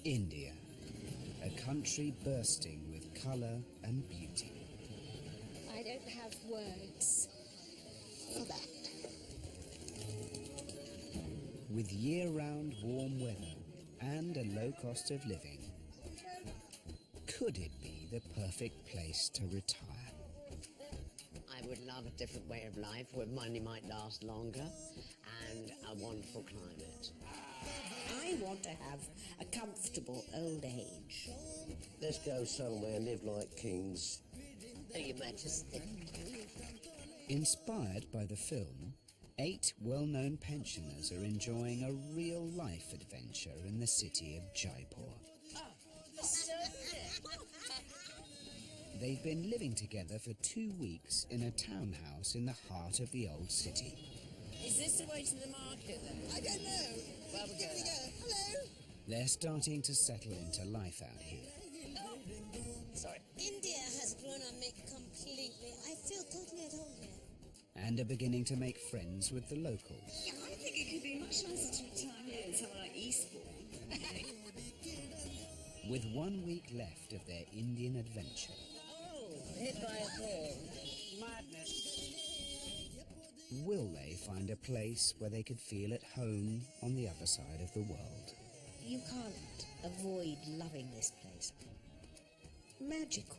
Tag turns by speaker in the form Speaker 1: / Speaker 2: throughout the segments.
Speaker 1: India, a country bursting with colour and beauty.
Speaker 2: I don't have words for that.
Speaker 1: With year-round warm weather and a low cost of living, could it be the perfect place to retire?
Speaker 3: I would love a different way of life where money might last longer and a wonderful climate.
Speaker 4: I want to have a comfortable old age.
Speaker 5: Let's go somewhere, live like kings.
Speaker 3: Oh, Your Majesty.
Speaker 1: Inspired by the film, 8 well-known pensioners are enjoying a real-life adventure in the city of Jaipur. They've been living together for 2 weeks in a townhouse in the heart of the old city.
Speaker 3: Is this the way to the market then?
Speaker 4: I don't know.
Speaker 3: Well, we'll
Speaker 4: Give it a go. Hello.
Speaker 1: They're starting to settle into life out here.
Speaker 3: Sorry.
Speaker 6: India has grown on me completely. I feel totally at home here.
Speaker 1: And are beginning to make friends with the locals.
Speaker 7: Yeah, I think it could be much nicer to retire here in somewhere like Eastbourne.
Speaker 1: With 1 week left of their Indian adventure,
Speaker 3: Hit by a ball.
Speaker 4: Madness.
Speaker 1: will they find a place where they could feel at home on the other side of the world?
Speaker 4: You can't avoid loving this place. Magical.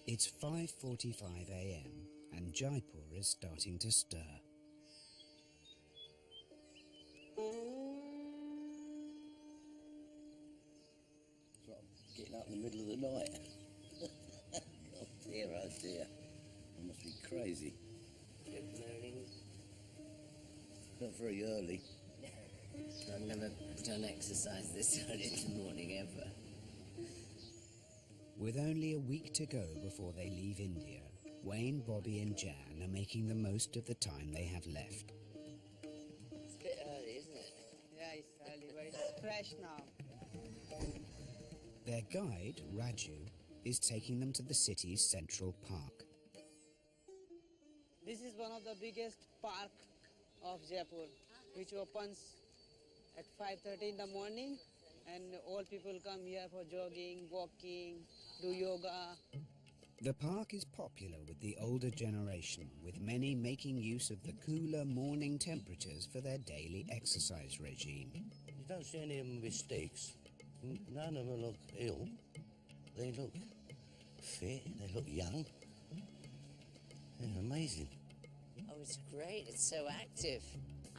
Speaker 1: It's 5:45 a.m. and Jaipur is starting to stir.
Speaker 5: It's like getting up in the middle of the night. Oh dear, oh dear. I must be crazy.
Speaker 3: Good morning.
Speaker 5: Not very early.
Speaker 3: I've never done exercise this early in the morning ever.
Speaker 1: With only a week to go before they leave India, Wayne, Bobby and Jan are making the most of the time they have left.
Speaker 3: It's a bit early, isn't it?
Speaker 8: Yeah, it's early, but it's fresh now.
Speaker 1: Their guide, Raju, is taking them to the city's central park.
Speaker 8: This is one of the biggest park of Jaipur, which opens at 5:30 in the morning, and all people come here for jogging, walking, do yoga.
Speaker 1: The park is popular with the older generation, with many making use of the cooler morning temperatures for their daily exercise regime.
Speaker 5: You don't see any of them with sticks. None of them look ill. They look fit, they look young. They're amazing.
Speaker 3: Oh, it's great. It's so active.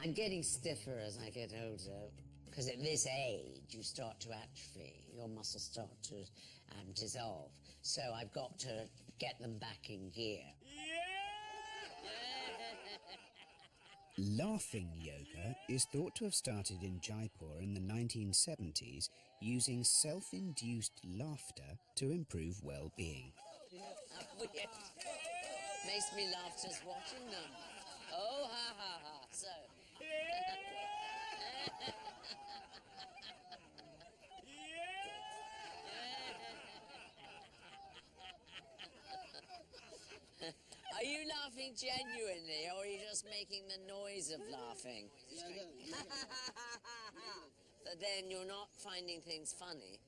Speaker 3: I'm getting stiffer as I get older. Because at this age, you start to atrophy. Your muscles start to dissolve. So I've got to get them back in gear.
Speaker 1: Laughing yoga is thought to have started in Jaipur in the 1970s using self-induced laughter to improve well-being.
Speaker 3: Makes me laugh just watching them. Oh, ha, ha, ha. So... Are you laughing genuinely, or are you just making the noise of laughing? But then you're not finding things funny.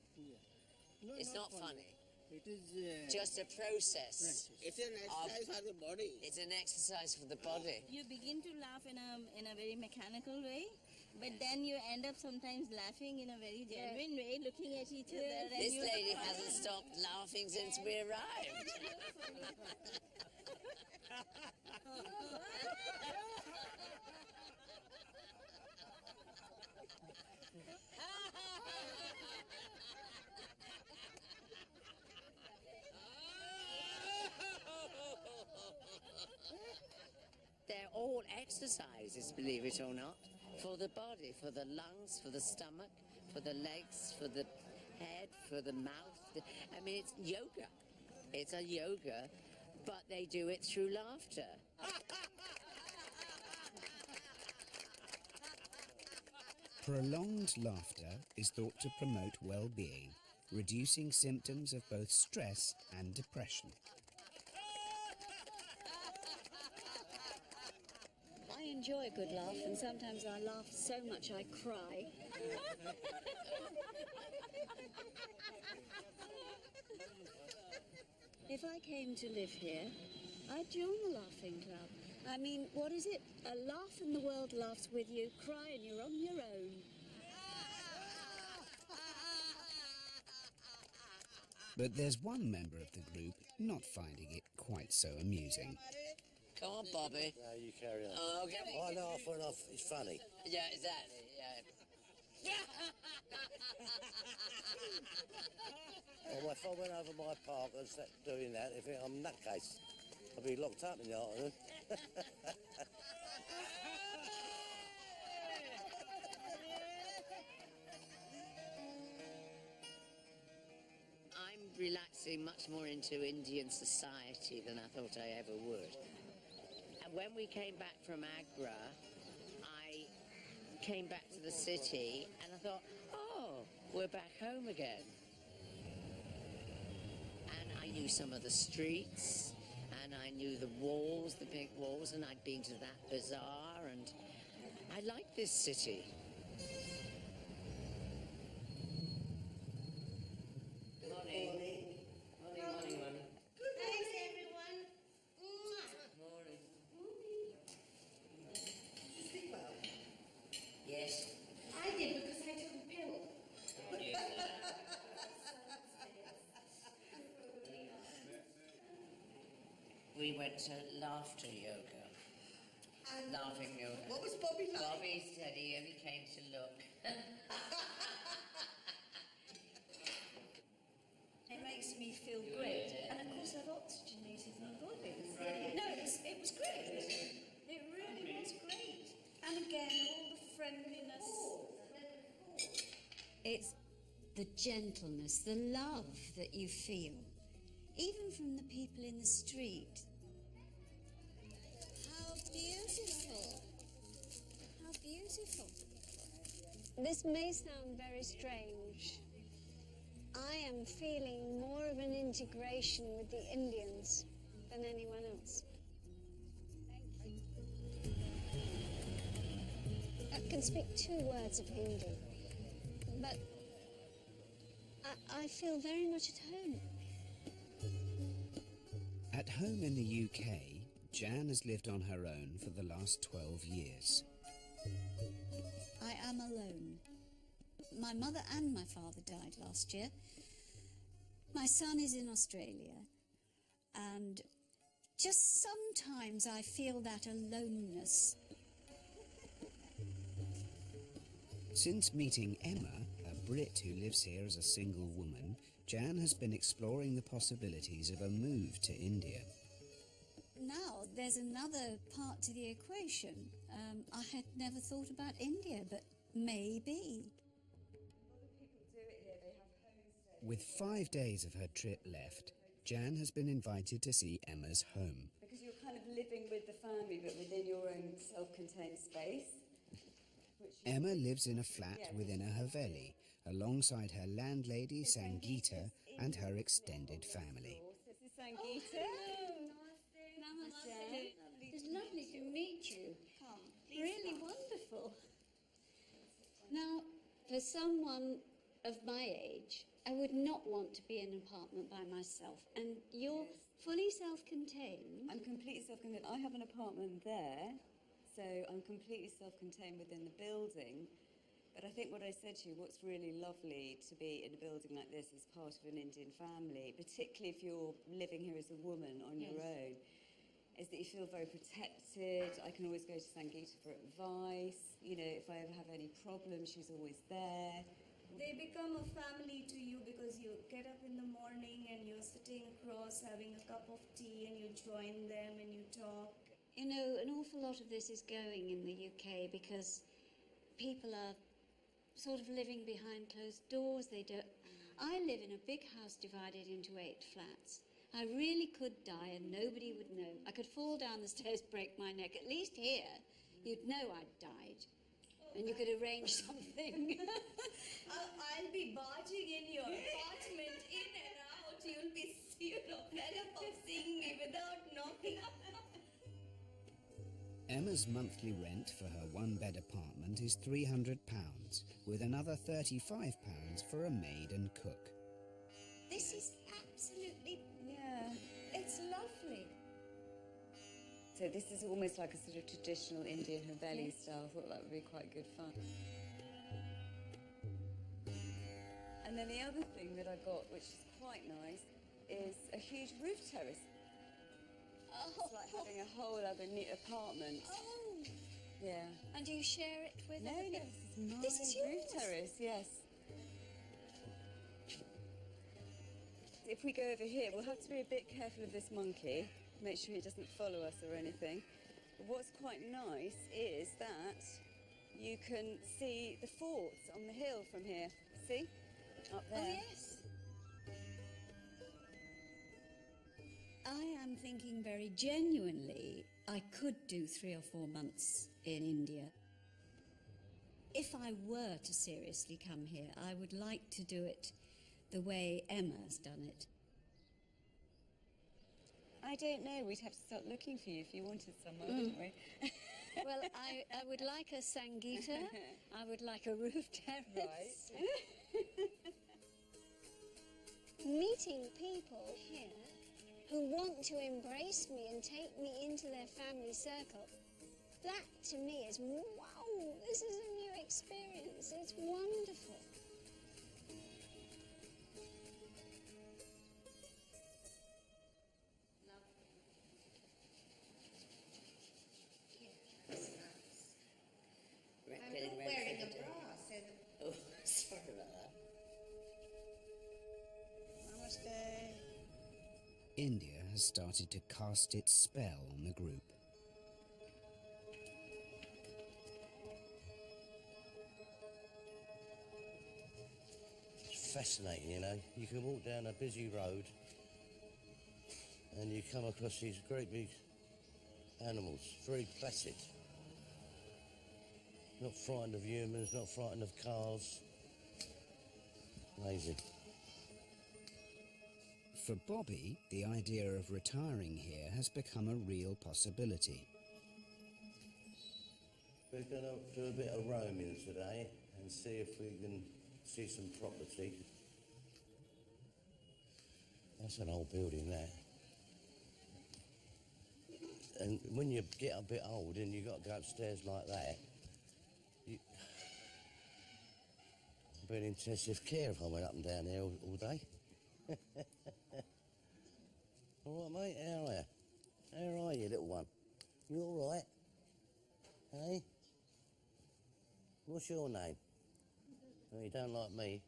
Speaker 8: No,
Speaker 3: It's not funny.
Speaker 8: It is
Speaker 3: Just a process.
Speaker 4: It's an exercise for the body.
Speaker 3: It's an exercise for the body.
Speaker 7: You begin to laugh in a very mechanical way, but then you end up sometimes laughing in a very genuine way, looking at each other. And
Speaker 3: This
Speaker 7: you...
Speaker 3: lady hasn't stopped laughing since we arrived. They're all exercises, believe it or not, for the body, for the lungs, for the stomach, for the legs, for the head, for the mouth. I mean, it's yoga. It's a yoga But they do it through laughter.
Speaker 1: Prolonged laughter is thought to promote well-being, reducing symptoms of both stress and depression.
Speaker 7: I enjoy a good laugh, and sometimes I laugh so much I cry. If I came to live here, I'd join the laughing club. I mean, what is it? A laugh and the world laughs with you, cry and you're on your own.
Speaker 1: But there's one member of the group not finding it quite so amusing.
Speaker 3: Come on, Bobby.
Speaker 5: No, you carry on.
Speaker 3: Oh, okay.
Speaker 5: I laugh when it's funny.
Speaker 3: Yeah, exactly, yeah.
Speaker 5: Or if I went over my park and sat doing that, if I'm in that case, I'd be locked up in the afternoon.
Speaker 3: I'm relaxing much more into Indian society than I thought I ever would. And when we came back from Agra, I came back to the city and I thought, oh, we're back home again. And I knew some of the streets, and I knew the walls, the big walls, and I'd been to that bazaar, and I like this city. We went to laughter yoga. Laughing yoga.
Speaker 4: What was Bobby like?
Speaker 3: Bobby said he only came to look.
Speaker 7: It makes me feel great. And of course I've oxygenated my body. No, it was great. It really was great. And again, all the friendliness.
Speaker 2: It's the gentleness, the love that you feel, even from the people in the street.
Speaker 6: How beautiful. How beautiful.
Speaker 2: This may sound very strange. I am feeling more of an integration with the Indians than anyone else. I can speak 2 words of Hindi, but I feel very much at home.
Speaker 1: At home in the UK, Jan has lived on her own for the last 12 years.
Speaker 2: I am alone. My mother and my father died last year. My son is in Australia, and just sometimes I feel that aloneness.
Speaker 1: Since meeting Emma, a Brit who lives here as a single woman, Jan has been exploring the possibilities of a move to India.
Speaker 2: Now, there's another part to the equation. I had never thought about India, but maybe.
Speaker 1: With 5 days of her trip left, Jan has been invited to see Emma's home.
Speaker 9: Because you're kind of living with the family, but within your own self-contained space.
Speaker 1: Emma lives in a flat within a haveli, alongside her landlady, Sangeeta, and her extended family.
Speaker 9: This is Sangeeta.
Speaker 7: Namaste. It's lovely to meet you. Really wonderful.
Speaker 2: Now, for someone of my age, I would not want to be in an apartment by myself. And you're fully self-contained.
Speaker 9: I'm completely self-contained. I have an apartment there, so I'm completely self-contained within the building. But I think what I said to you, what's really lovely to be in a building like this as part of an Indian family, particularly if you're living here as a woman on your own, is that you feel very protected. I can always go to Sangeeta for advice. You know, if I ever have any problems, she's always there.
Speaker 7: They become a family to you because you get up in the morning and you're sitting across having a cup of tea and you join them and you talk.
Speaker 2: You know, an awful lot of this is going in the UK because people are sort of living behind closed doors. They don't. I live in a big house divided into 8 flats, I really could die and nobody would know. I could fall down the stairs, break my neck. At least here, you'd know I'd died. And you could arrange something.
Speaker 7: I'll be barging in your apartment, in and out. You'll be, fed up of seeing me without knocking.
Speaker 1: Emma's monthly rent for her one-bed apartment is £300, with another £35 for a maid and cook.
Speaker 7: This is absolutely...
Speaker 9: Yeah.
Speaker 7: It's lovely.
Speaker 9: So this is almost like a sort of traditional Indian Haveli style. I thought that would be quite good fun. And then the other thing that I got, which is quite nice, is a huge roof terrace. It's like having a whole other neat apartment.
Speaker 2: Oh.
Speaker 9: Yeah.
Speaker 2: And do you share it with
Speaker 9: No,
Speaker 2: other
Speaker 9: no,
Speaker 2: people?
Speaker 9: this is my roof terrace, yes. If we go over here, we'll have to be a bit careful of this monkey. Make sure he doesn't follow us or anything. But what's quite nice is that you can see the forts on the hill from here. See? Up there.
Speaker 2: Oh, yes. I am thinking very genuinely I could do 3 or 4 months in India. If I were to seriously come here, I would like to do it the way Emma's done it.
Speaker 9: I don't know. We'd have to start looking for you if you wanted somewhere, wouldn't we?
Speaker 2: Well, I would like a Sangita. I would like a roof terrace.
Speaker 6: Meeting people here who want to embrace me and take me into their family circle, that to me is, wow, this is a new experience. It's wonderful.
Speaker 3: I'm not wearing a bra, so... Oh, sorry about that.
Speaker 8: Namaste.
Speaker 1: India has started to cast its spell on the group.
Speaker 5: It's fascinating, you know. You can walk down a busy road and you come across these great big animals, very placid. Not frightened of humans, not frightened of cars. Amazing.
Speaker 1: For Bobby, the idea of retiring here has become a real possibility.
Speaker 5: We're going to do a bit of roaming today and see if we can see some property. That's an old building there. And when you get a bit old and you've got to go upstairs like that, I'd be in intensive care if I went up and down there all day. All right, mate, how are you? How are you, little one? You all right? Hey? What's your name? Oh, you don't like me?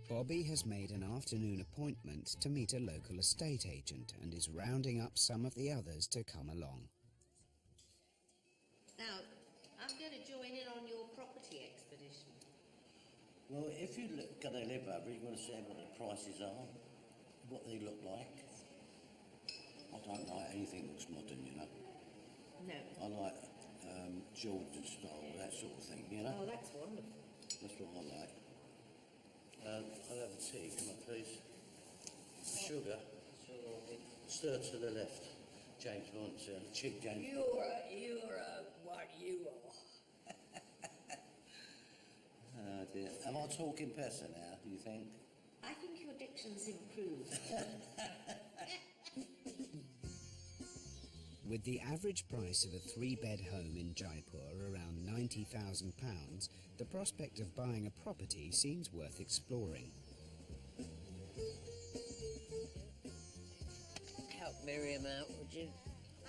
Speaker 1: Bobby has made an afternoon appointment to meet a local estate agent and is rounding up some of the others to come along.
Speaker 3: Now, I'm going to join in on your property expedition.
Speaker 5: Well, if you're going to live over, you've got to see what the prices are, what they look like. I don't like anything that's modern, you know.
Speaker 3: No.
Speaker 5: I like Georgian style, that sort of thing, you know.
Speaker 3: Oh, that's wonderful.
Speaker 5: That's what I like. I'll have a tea, come on, please. Sugar. Stir to the left. James wants cheap James.
Speaker 3: You're what you are.
Speaker 5: Oh dear. Am I talking better now, do you think?
Speaker 3: I think your diction's improved.
Speaker 1: With the average price of a 3-bed home in Jaipur around £90,000, the prospect of buying a property seems worth exploring.
Speaker 3: Help Miriam out, would you?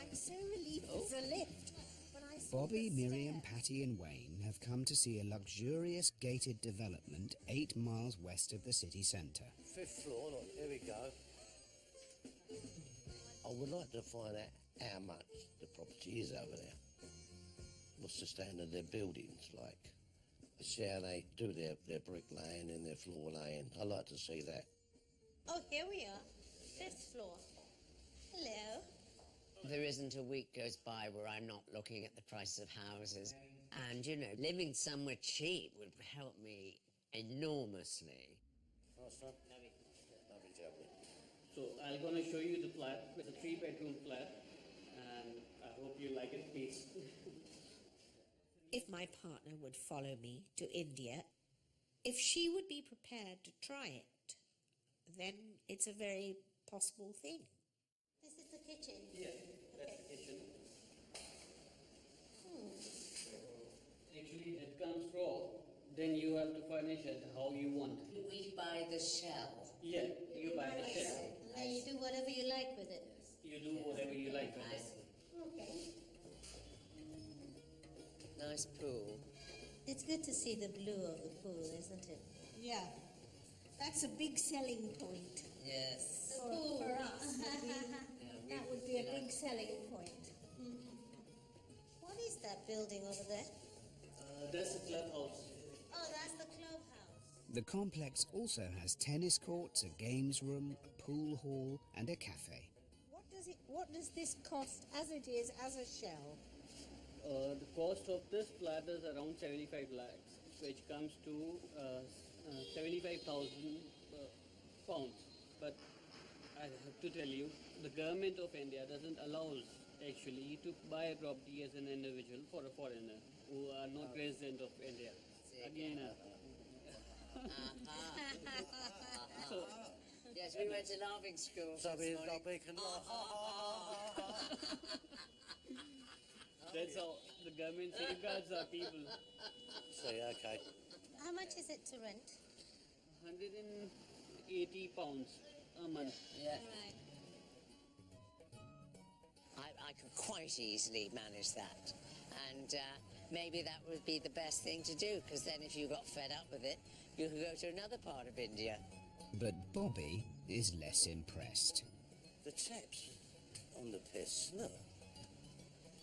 Speaker 4: I'm so relieved there's a lift. When I saw
Speaker 1: Bobby,
Speaker 4: the
Speaker 1: Miriam,
Speaker 4: stair-
Speaker 1: Patty and Wayne have come to see a luxurious gated development 8 miles west of the city centre.
Speaker 5: 5th floor, look, here we go. I would like to find out how much the property is over there. what's the standard of their buildings like. See how they do their bricklaying and their floor laying. I like to see that.
Speaker 4: Oh, here we are. 5th floor. Hello.
Speaker 3: There isn't a week goes by where I'm not looking at the price of houses. And, you know, living somewhere cheap would help me enormously.
Speaker 5: Nice one. Lovely, lovely.
Speaker 10: So I'm going to show you the flat. It's a 3-bedroom flat, and I hope you like it, please.
Speaker 4: If my partner would follow me to India, if she would be prepared to try it, then it's a very possible thing.
Speaker 2: This is the kitchen.
Speaker 10: Yeah, that's the kitchen. Actually, it comes raw. Then you have to furnish it how you want.
Speaker 3: We buy the shell.
Speaker 10: Yeah, you buy the shell.
Speaker 2: And then you do whatever you like with it.
Speaker 10: You do whatever you like with it.
Speaker 2: Okay.
Speaker 3: Nice pool.
Speaker 2: It's good to see the blue of the pool, isn't it?
Speaker 4: Yeah, that's a big selling point.
Speaker 3: Yes.
Speaker 2: For us. That would be a big selling point. What is that building over there?
Speaker 10: That's the clubhouse.
Speaker 2: Oh, that's the clubhouse.
Speaker 1: The complex also has tennis courts, a games room, a pool hall and a cafe.
Speaker 4: What does this cost as it is as a shell?
Speaker 10: The cost of this flat is around 75 lakhs, which comes to 75,000 pounds. But I have to tell you, the government of India doesn't allow actually to buy a property as an individual for a foreigner who are not resident of India. Again, so
Speaker 3: Yes, we went to laughing school.
Speaker 10: that's how the government safeguards our people.
Speaker 5: See, okay.
Speaker 2: How much is it to rent?
Speaker 10: 180 pounds a month.
Speaker 3: Yeah.
Speaker 2: Right.
Speaker 3: I could quite easily manage that. And maybe that would be the best thing to do, because then if you got fed up with it, you could go to another part of India.
Speaker 1: But Bobby is less impressed.
Speaker 5: The tap's on the piss, look.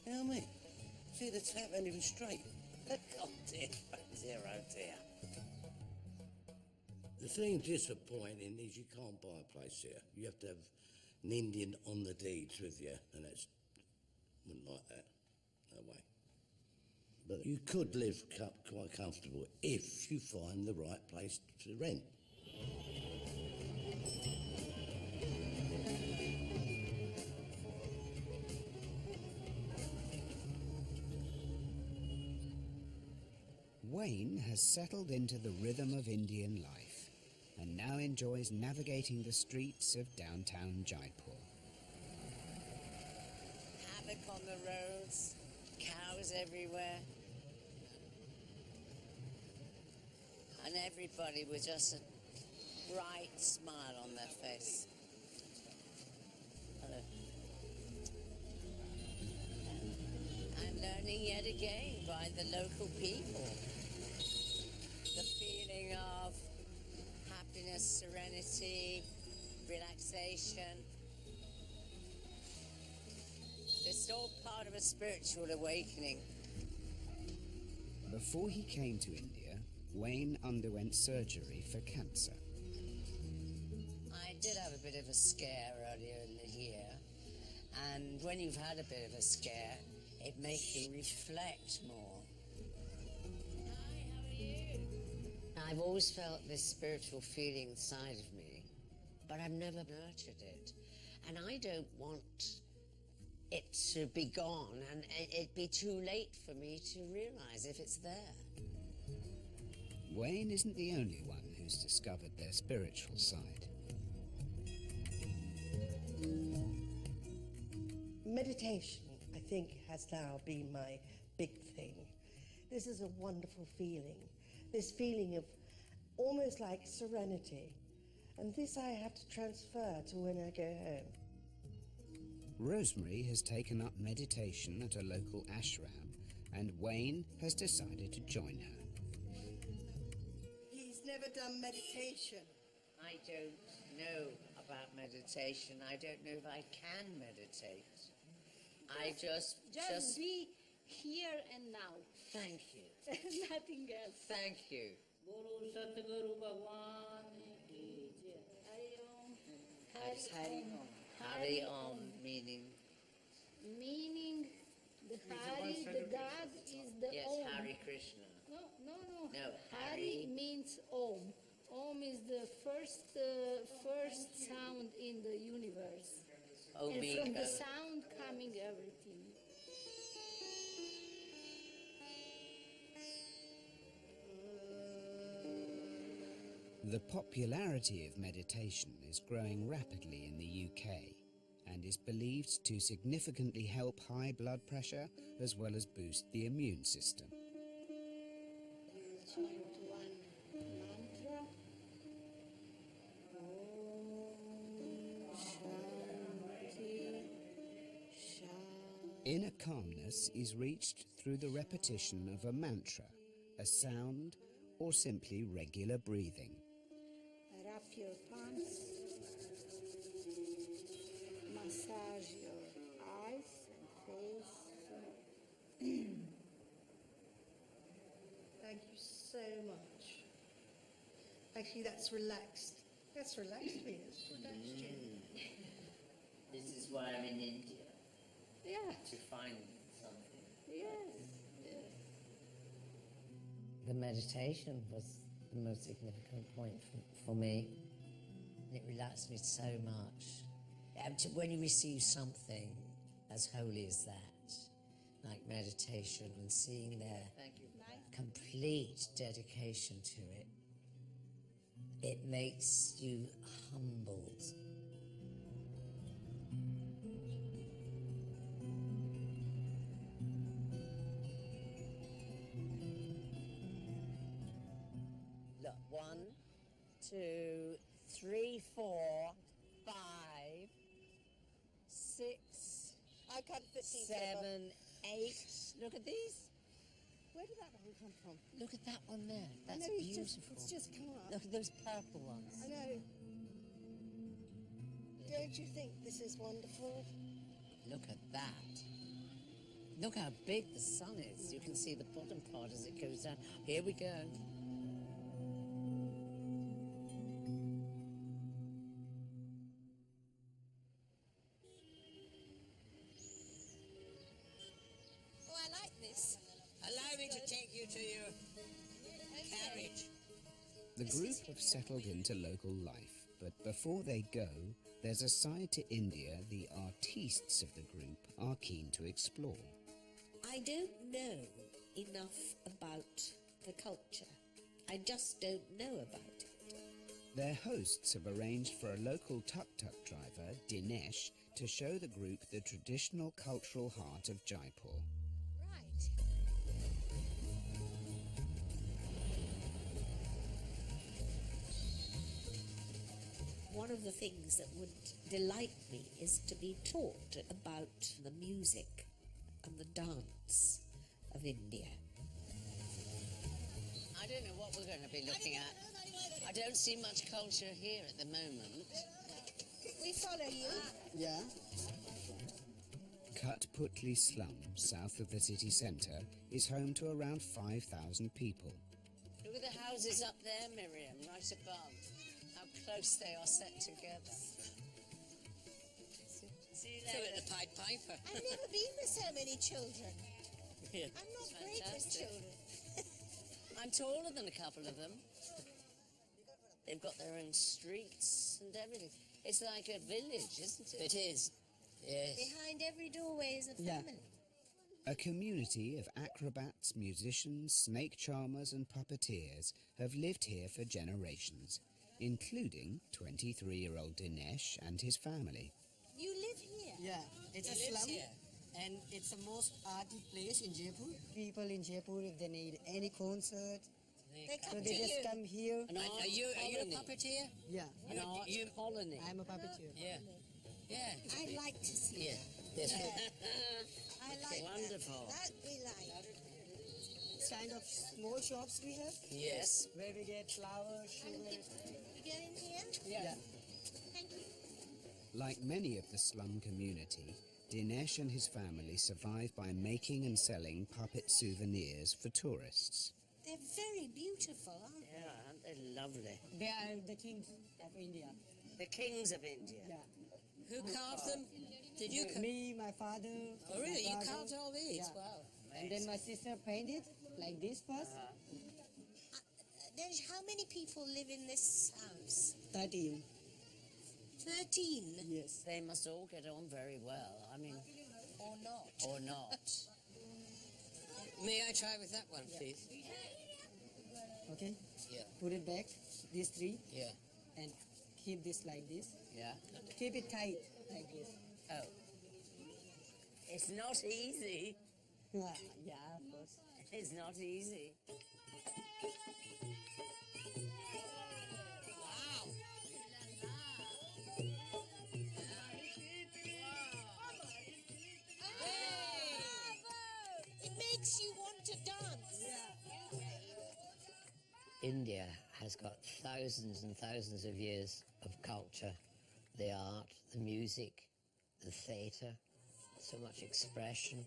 Speaker 5: You know what I mean? See, the tap ain't even straight. Oh dear, oh dear. The thing disappointing is you can't buy a place here. You have to have an Indian on the deeds with you, and that's wouldn't like that. No way. But you could live quite comfortable if you find the right place to rent.
Speaker 1: Wayne has settled into the rhythm of Indian life and now enjoys navigating the streets of downtown Jaipur.
Speaker 3: Havoc on the roads, cows everywhere. And everybody with just a bright smile on their face. Hello. I'm learning yet again by the local people the feeling of happiness, serenity, relaxation. It's all part of a spiritual awakening.
Speaker 1: Before he came to India, Wayne underwent surgery for cancer.
Speaker 3: I did have a bit of a scare earlier in the year, and when you've had a bit of a scare, it makes you reflect more. Hi, how are you? I've always felt this spiritual feeling inside of me, but I've never nurtured it. And I don't want it to be gone and it be too late for me to realize if it's there.
Speaker 1: Wayne isn't the only one who's discovered their spiritual side.
Speaker 11: Meditation, I think, has now been my big thing. This is a wonderful feeling, this feeling of almost like serenity. And this I have to transfer to when I go home.
Speaker 1: Rosemary has taken up meditation at a local ashram, and Wayne has decided to join her.
Speaker 11: He's never done meditation.
Speaker 3: I don't know about meditation. I don't know if I can meditate. I just
Speaker 4: be
Speaker 7: here and now.
Speaker 3: Thank you.
Speaker 7: Nothing else.
Speaker 3: Thank you.
Speaker 10: Guru Satguru Bhagwan ki jai.
Speaker 7: Hari Om.
Speaker 3: Hari Om, meaning?
Speaker 7: Meaning the Hari, the God is the
Speaker 3: Yes,
Speaker 7: Om.
Speaker 3: Hari Krishna.
Speaker 7: No.
Speaker 3: No,
Speaker 7: Hari
Speaker 3: Hari.
Speaker 7: means Om. Om is the first sound in the universe. And from the
Speaker 3: Omega.
Speaker 7: sound coming everything.
Speaker 1: The popularity of meditation is growing rapidly in the UK and is believed to significantly help high blood pressure as well as boost the immune system.
Speaker 7: Chant one mantra. Om Shanti Shanti.
Speaker 1: Inner calmness is reached through the repetition of a mantra, a sound, or simply regular breathing.
Speaker 7: Wrap your palms. Massage your eyes and face.
Speaker 11: Thank you so much. Actually, that's relaxed. That's relaxed me. It's relaxed you.
Speaker 3: This is why I'm in India,
Speaker 7: Yeah.
Speaker 3: to find something.
Speaker 7: Yes.
Speaker 3: The meditation was the most significant point for me. It relaxed me so much. When you receive something as holy as that, like meditation, and seeing their complete dedication to it, it makes you humbled. Look, 1, 2, 3, 4, 5, 6,
Speaker 11: I can't fit these
Speaker 3: 7, 8. Look at these.
Speaker 11: Where did that one come from?
Speaker 3: Look at that one there. That's
Speaker 11: I know,
Speaker 3: beautiful.
Speaker 11: It's just come up.
Speaker 3: Look at those purple ones.
Speaker 11: I know. Don't you think this is wonderful?
Speaker 3: Look at that. Look how big the sun is. You can see the bottom part as it goes down. Here we go.
Speaker 4: Oh, I like this.
Speaker 3: Allow me to take you to your carriage.
Speaker 1: The group have settled into local life, but before they go, there's a side to India the artistes of the group are keen to explore.
Speaker 4: I don't know enough about the culture. I just don't know about it.
Speaker 1: Their hosts have arranged for a local tuk-tuk driver, Ganesh, to show the group the traditional cultural heart of Jaipur.
Speaker 4: Right. One of the things that would delight me is to be taught about the music and the dance of India.
Speaker 3: I don't know what we're going to be looking at. I don't see much culture here at the moment.
Speaker 4: We follow you.
Speaker 8: Yeah.
Speaker 1: Katputli slum, south of the city centre, is home to around 5,000 people.
Speaker 3: Look at the houses up there, Miriam, right above. How close they are set together. See
Speaker 4: So
Speaker 3: there?
Speaker 4: at the Pied Piper. I've never been with so many children.
Speaker 3: Yeah.
Speaker 4: I'm not
Speaker 3: It's
Speaker 4: great with
Speaker 3: fantastic.
Speaker 4: children.
Speaker 3: I'm taller than a couple of them. They've got their own streets and everything. It's like a village, isn't it? It is. Yes.
Speaker 4: Behind every doorway is a family.
Speaker 1: A community of acrobats, musicians, snake charmers and puppeteers have lived here for generations, including 23-year-old Ganesh and his family.
Speaker 4: You live here?
Speaker 12: Yeah, it's a
Speaker 3: He lives
Speaker 12: slum
Speaker 3: here.
Speaker 12: and it's the most arty place in Jaipur. People in Jaipur, if they need any concert,
Speaker 4: They
Speaker 12: so
Speaker 4: come
Speaker 12: they
Speaker 4: to
Speaker 12: just
Speaker 4: you.
Speaker 12: come here.
Speaker 3: An art
Speaker 12: Are you a
Speaker 3: colony.
Speaker 12: puppeteer? Yeah.
Speaker 3: An art colony.
Speaker 12: I'm a puppeteer.
Speaker 3: Yeah. Yeah.
Speaker 4: I'd like to see
Speaker 3: Yeah.
Speaker 4: that.
Speaker 3: Yes.
Speaker 4: I like
Speaker 3: Wonderful.
Speaker 4: that. That we like.
Speaker 12: It's kind of small shops we have
Speaker 3: Yes.
Speaker 12: where we get flowers, sugar.
Speaker 4: You get in here?
Speaker 12: Yeah.
Speaker 4: Thank you.
Speaker 1: Like many of the slum community, Ganesh and his family survive by making and selling puppet souvenirs for tourists.
Speaker 4: They're very beautiful, aren't they?
Speaker 5: Yeah, aren't they lovely?
Speaker 12: They are the kings of India.
Speaker 5: The kings of India.
Speaker 12: Yeah.
Speaker 4: Who carved them? Did you carve?
Speaker 12: Me, my father.
Speaker 4: Oh, really?
Speaker 12: my
Speaker 4: You
Speaker 12: brother.
Speaker 4: carved all these?
Speaker 12: Yeah.
Speaker 4: Wow.
Speaker 12: And then my sister painted like this first.
Speaker 4: Ganesh, how many people live in this house?
Speaker 12: 13.
Speaker 4: 13?
Speaker 12: Yes.
Speaker 3: They must all get on very well. I mean,
Speaker 4: Or not?
Speaker 3: or not.
Speaker 4: May I try with that one, please?
Speaker 12: Okay.
Speaker 4: Yeah.
Speaker 12: Put it back. These 3.
Speaker 4: Yeah.
Speaker 12: And keep this like this.
Speaker 3: Yeah.
Speaker 12: Keep it tight like this.
Speaker 3: Oh. It's not easy.
Speaker 12: Yeah, of course.
Speaker 3: It's not easy.
Speaker 4: It makes you want to dance.
Speaker 3: India has got thousands and thousands of years of culture, the art, the music, the theatre, so much expression.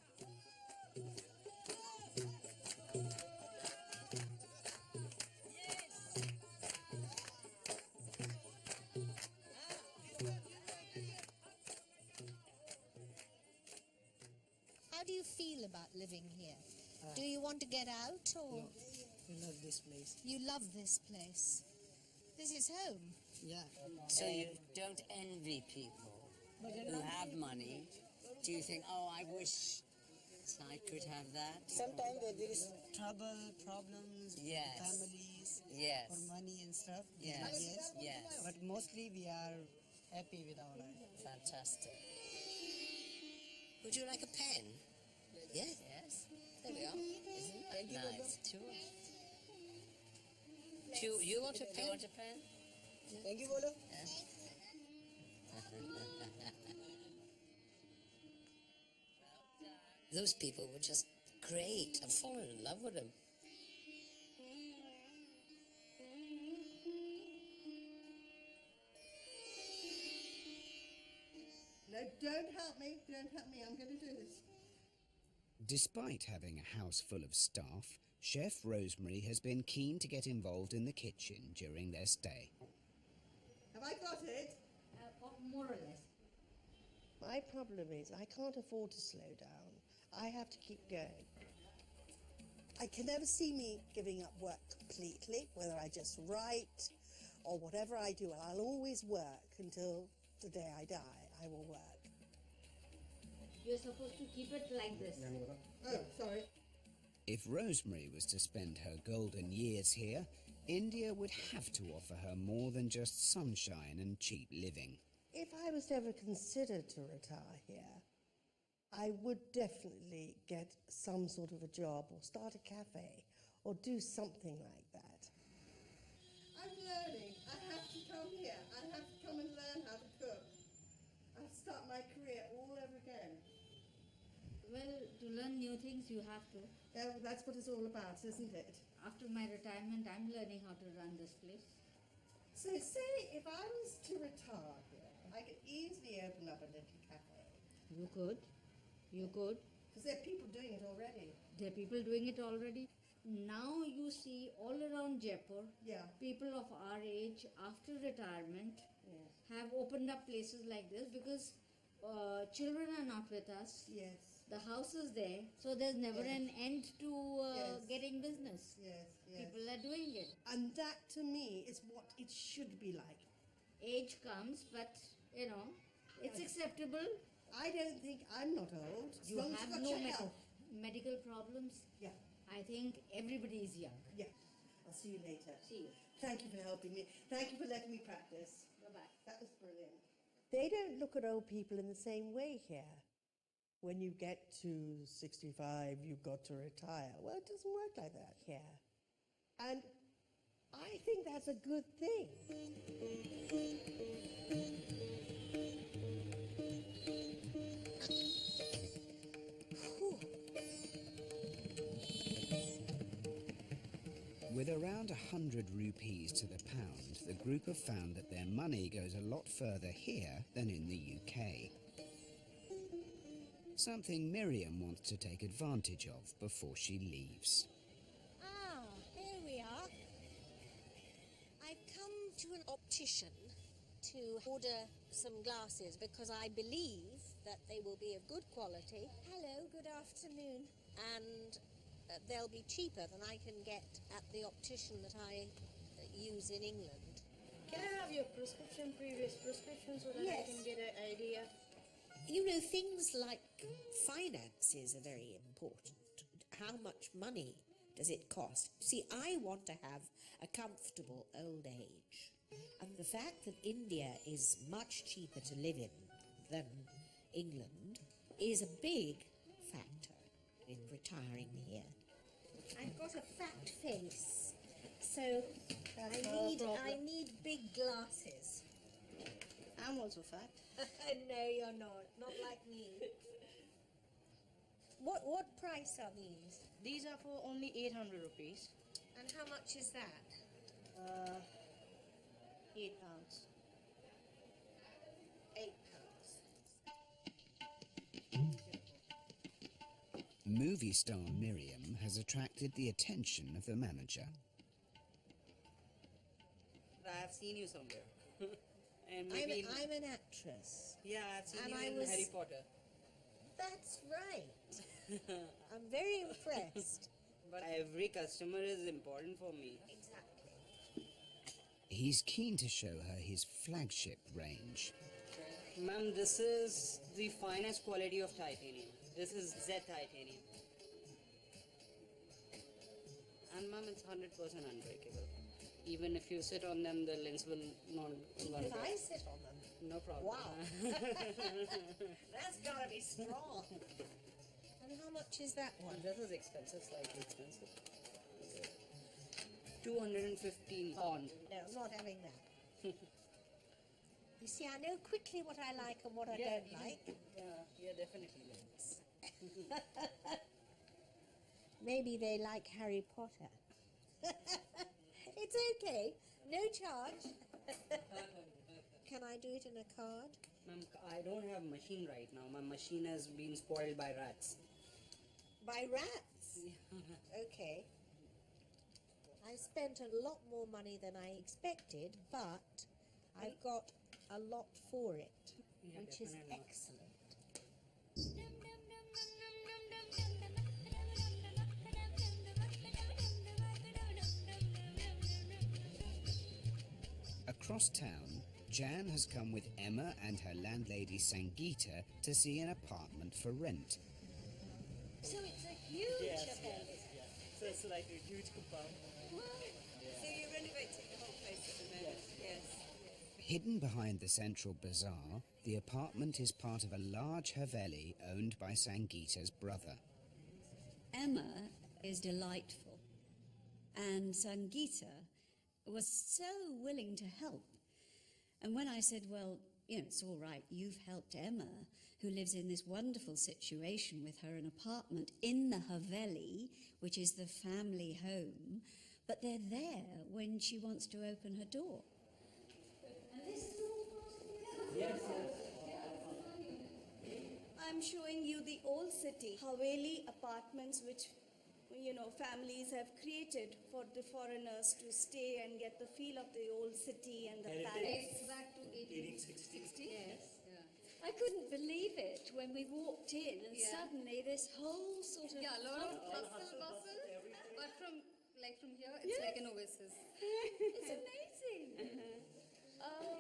Speaker 4: How do you feel about living here? Do you want to get out or?
Speaker 12: No, I love this place.
Speaker 4: You love this place. This is home.
Speaker 12: Yeah.
Speaker 3: So you don't envy people who have money. Do you think, oh, I wish I could have that?
Speaker 12: Sometimes there is trouble, problems,
Speaker 3: Yes.
Speaker 12: families,
Speaker 3: Yes.
Speaker 12: for money and stuff.
Speaker 3: Yes. Yes.
Speaker 12: But mostly we are happy with our life.
Speaker 3: Fantastic.
Speaker 4: Would you like a pen? Yes.
Speaker 3: Yes.
Speaker 4: There we are.
Speaker 3: Isn't that nice?
Speaker 4: You want a
Speaker 3: You
Speaker 4: pen?
Speaker 3: want a pen?
Speaker 12: Thank you, Bolo.
Speaker 3: Yes.
Speaker 4: Those people were just great. I've fallen in love with them.
Speaker 11: No, don't help me. Don't help me. I'm going to do this.
Speaker 1: Despite having a house full of staff, Chef Rosemary has been keen to get involved in the kitchen during their stay.
Speaker 11: Have I got it?
Speaker 7: More or less.
Speaker 11: My problem is I can't afford to slow down. I have to keep going. I can never see me giving up work completely, whether I just write or whatever I do. I'll always work until the day I die. I will work.
Speaker 7: You're supposed to keep it like this.
Speaker 11: Oh, sorry.
Speaker 1: If Rosemary was to spend her golden years here, India would have to offer her more than just sunshine and cheap living.
Speaker 11: If I was to ever consider to retire here, I would definitely get some sort of a job or start a cafe or do something like that. I'm learning. I have to come here. I have to come and learn how to cook. I start my career all over again.
Speaker 7: Well, to learn new things, you have to.
Speaker 11: Yeah, that's what it's all about, isn't it?
Speaker 7: After my retirement, I'm learning how to run this place.
Speaker 11: So say if I was to retire here, I could easily open up a little cafe.
Speaker 7: You could. You could.
Speaker 11: Because there are people doing it already.
Speaker 7: There are people doing it already. Now you see all around Jaipur,
Speaker 11: Yeah.
Speaker 7: people of our age after retirement
Speaker 11: Yes.
Speaker 7: have opened up places like this because children are not with us.
Speaker 11: Yes.
Speaker 7: The house is there, so there's never
Speaker 11: Yes.
Speaker 7: an end to
Speaker 11: Yes.
Speaker 7: getting business.
Speaker 11: Yes. Yes.
Speaker 7: People are doing it.
Speaker 11: And that to me is what it should be like.
Speaker 7: Age comes, but it's acceptable.
Speaker 11: I don't think I'm not old. As
Speaker 7: You
Speaker 11: long as
Speaker 7: have
Speaker 11: you've got
Speaker 7: no
Speaker 11: your health.
Speaker 7: medical problems.
Speaker 11: Yeah.
Speaker 7: I think everybody is young.
Speaker 11: Yeah. I'll see you later.
Speaker 7: See you.
Speaker 11: Thank you for helping me. Thank you for letting me practice.
Speaker 7: Bye-bye.
Speaker 11: That was brilliant. They don't look at old people in the same way here. When you get to 65, you've got to retire. Well, it doesn't work like that here. And I think that's a good thing.
Speaker 1: With around 100 rupees to the pound, the group have found that their money goes a lot further here than in the UK. something Miriam wants to take advantage of before she leaves.
Speaker 4: Ah, here we are. I've come to an optician to order some glasses because I believe that they will be of good quality. Hello, good afternoon. And they'll be cheaper than I can get at the optician that I use in England.
Speaker 7: Can I have your previous prescription, so that I can get an idea?
Speaker 4: You know, things like finances are very important. How much money does it cost? See, I want to have a comfortable old age. And the fact that India is much cheaper to live in than England is a big factor in retiring here. I've got a fat face, so I need big glasses.
Speaker 12: I'm also fat.
Speaker 4: No, you're not like me. What price are these?
Speaker 12: These are for only 800 rupees.
Speaker 4: And how much is that?
Speaker 12: 8 pounds.
Speaker 4: 8 pounds.
Speaker 1: Movie star Miriam has attracted the attention of the manager.
Speaker 13: I've seen you somewhere. And maybe
Speaker 4: I'm an actress.
Speaker 13: Yeah, I've seen
Speaker 4: And
Speaker 13: you in Harry Potter.
Speaker 4: That's right. I'm very impressed.
Speaker 13: But every customer is important for me.
Speaker 4: Exactly.
Speaker 1: He's keen to show her his flagship range.
Speaker 13: Ma'am, this is the finest quality of titanium. This is Z titanium. And ma'am, it's 100% unbreakable. Even if you sit on them, the lens will not
Speaker 4: Can I sit on them?
Speaker 13: No problem.
Speaker 4: Wow. That's gotta be strong. And how much is that one?
Speaker 13: This is expensive, slightly expensive. 215 pound.
Speaker 4: No, I'm not having that. You see, I know quickly what I like and what I don't like.
Speaker 13: Yeah, definitely.
Speaker 4: Maybe they like Harry Potter. It's okay. No charge. Can I do it in a card?
Speaker 13: Ma'am, I don't have machine right now. My machine has been spoiled by rats.
Speaker 4: By rats? Okay. I spent a lot more money than I expected, but I've got a lot for it, which is excellent.
Speaker 1: Across town, Jan has come with Emma and her landlady Sangeeta to see an apartment for rent.
Speaker 7: So it's a huge apartment.
Speaker 14: So it's like a huge compound.
Speaker 7: Wow. So you're renovating the whole place at the moment? Yes.
Speaker 1: Hidden behind the central bazaar, the apartment is part of a large haveli owned by Sangeeta's brother.
Speaker 2: Emma is delightful, and Sangeeta was so willing to help. And when I said, well, it's all right, you've helped Emma, who lives in this wonderful situation with her an apartment in the Haveli, which is the family home, but they're there when she wants to open her door. And this is all part of the
Speaker 14: Yes.
Speaker 7: I'm showing you the old city, Haveli apartments, which families have created for the foreigners to stay and get the feel of the old city and the palace.
Speaker 2: Back to
Speaker 7: 1860.
Speaker 2: Yes. Yeah. I couldn't believe it when we walked in and suddenly this whole sort of...
Speaker 15: Yeah, a lot of bustle, but from here, it's like an oasis.
Speaker 2: It's amazing. Oh.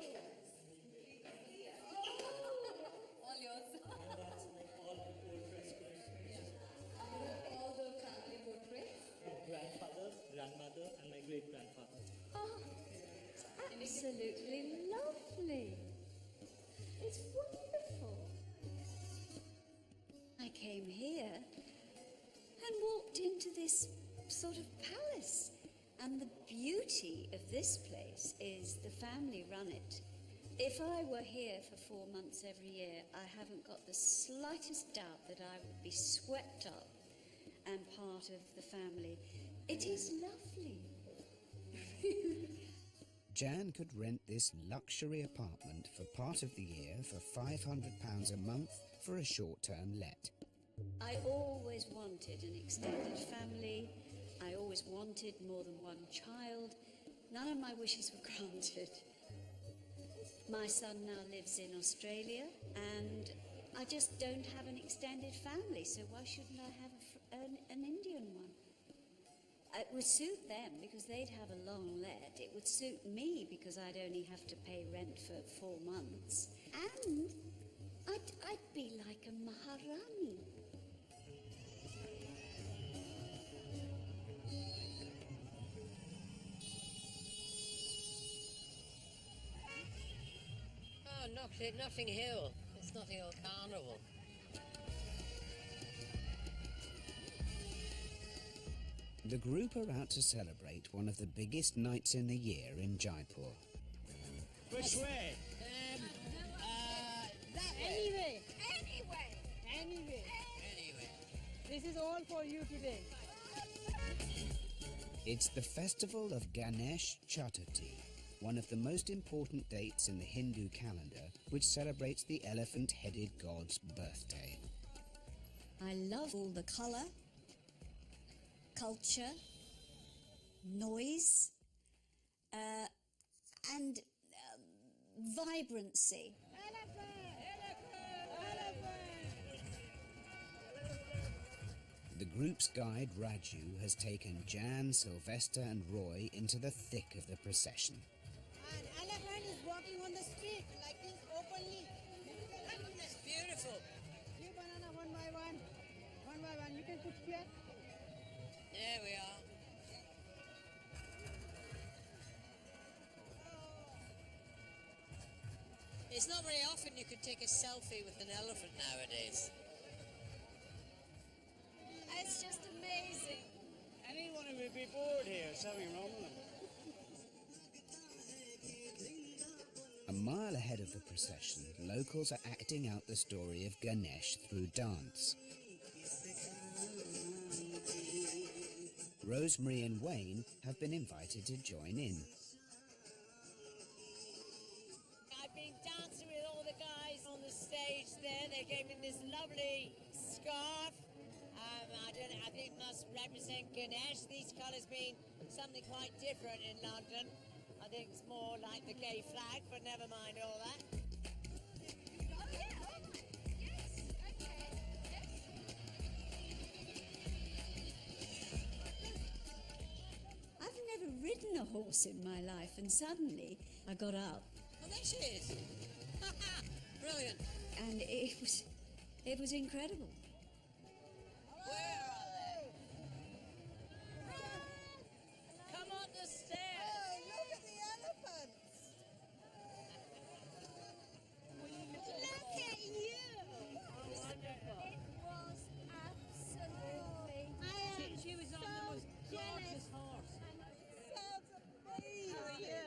Speaker 15: All yours.
Speaker 14: All the family portraits. Grandfather, grandmother, and my great-grandfather.
Speaker 2: Oh, it's absolutely lovely. It's wonderful. I came here and walked into this sort of palace. And the beauty of this place is the family run it. If I were here for 4 months every year, I haven't got the slightest doubt that I would be swept up and part of the family. It is lovely.
Speaker 1: Jan could rent this luxury apartment for part of the year for £500 a month for a short-term let.
Speaker 2: I always wanted an extended family. I always wanted more than one child. None of my wishes were granted. My son now lives in Australia, and I just don't have an extended family, so why shouldn't I have an Indian one? It would suit them because they'd have a long let. It would suit me because I'd only have to pay rent for 4 months. And I'd be like a Maharani.
Speaker 3: Oh, Notting Hill. It's Notting Hill Carnival.
Speaker 1: The group are out to celebrate one of the biggest nights in the year in Jaipur.
Speaker 16: Which way?
Speaker 8: That way. Anyway. This is all for you today.
Speaker 1: It's the festival of Ganesh Chatterjee, one of the most important dates in the Hindu calendar, which celebrates the elephant-headed god's birthday.
Speaker 2: I love all the colour, culture, noise, and vibrancy.
Speaker 1: The group's guide Raju has taken Jan, Sylvester and Roy into the thick of the procession.
Speaker 8: An elephant is walking on the street like this openly.
Speaker 3: That's beautiful.
Speaker 8: Give banana one by one. One by one. You can put here.
Speaker 3: There we are. It's not very often you can take a selfie with an elephant nowadays.
Speaker 2: It's just amazing.
Speaker 16: Anyone who would be bored here, something wrong with them.
Speaker 1: A mile ahead of the procession, locals are acting out the story of Ganesh through dance. Rosemary and Wayne have been invited to join in.
Speaker 3: I've been dancing with all the guys on the stage there. They gave me this lovely scarf. I think it must represent Ganesh. These colours mean something quite different in London. I think it's more like the gay flag, but never mind all that.
Speaker 15: Oh yeah, all right. Yes, okay, yes.
Speaker 2: I've never ridden a horse in my life, and suddenly I got up.
Speaker 3: Oh, there she is. Brilliant.
Speaker 2: And it was incredible.
Speaker 3: Where are they? Come on the stairs.
Speaker 8: Oh, look at the elephants.
Speaker 15: Look at you!
Speaker 3: Wonderful.
Speaker 15: It was absolutely.
Speaker 3: She was on the most gorgeous horse.
Speaker 8: Sounds amazing.
Speaker 3: How are you?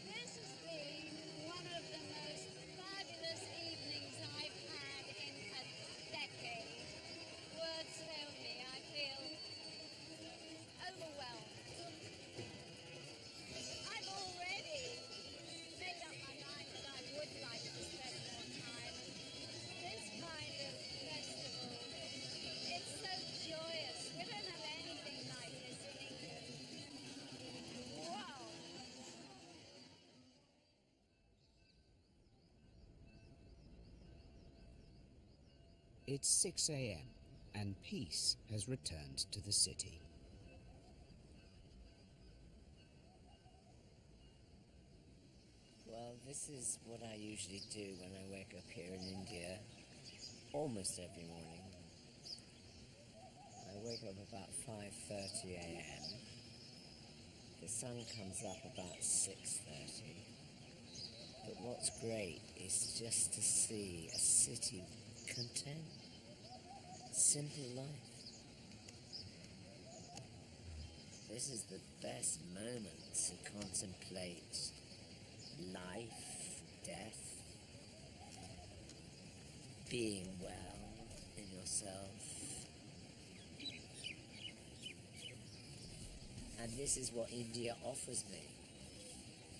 Speaker 15: This has been one of the most fabulous evenings I've had in a decade. Words fail me. I feel overwhelmed. I've already made up my mind that I would like to spend more time. This kind of festival, it's so joyous. We don't have anything like this in England. Wow.
Speaker 1: It's 6 a.m. and peace has returned to the city.
Speaker 3: Well, this is what I usually do when I wake up here in India, almost every morning. I wake up about 5:30 a.m. The sun comes up about 6:30. But what's great is just to see a city content, simple life. This is the best moment to contemplate life, death, being well in yourself. And this is what India offers me.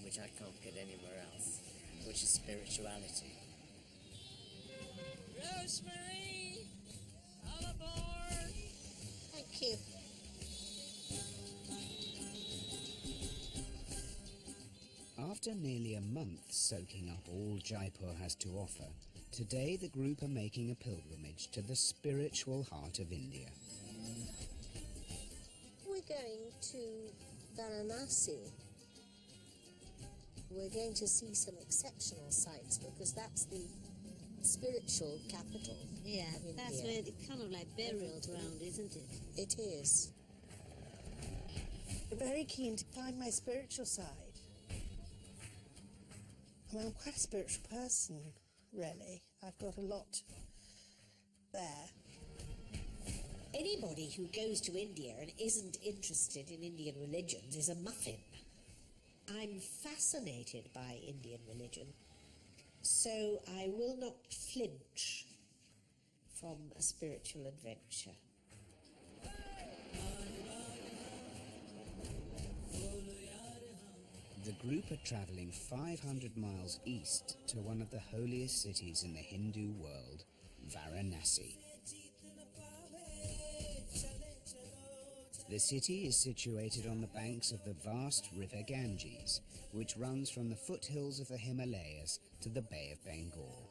Speaker 17: which I can't get anywhere else, which is spirituality.
Speaker 4: Rosemary, all aboard. Thank you.
Speaker 1: After nearly a month soaking up all Jaipur has to offer, today the group are making a pilgrimage to the spiritual heart of India.
Speaker 4: We're going to Varanasi. We're going to see some exceptional sights because that's the spiritual capital.
Speaker 18: Yeah,
Speaker 4: of
Speaker 18: that's
Speaker 4: India.
Speaker 18: where it's kind of like burial ground, isn't it?
Speaker 4: It is.
Speaker 11: I'm very keen to find my spiritual side. I mean, I'm quite a spiritual person, really. I've got a lot there.
Speaker 4: Anybody who goes to India and isn't interested in Indian religions is a muffin. I'm fascinated by Indian religion, so I will not flinch from a spiritual adventure.
Speaker 1: The group are travelling 500 miles east to one of the holiest cities in the Hindu world, Varanasi. The city is situated on the banks of the vast river Ganges, which runs from the foothills of the Himalayas to the Bay of Bengal.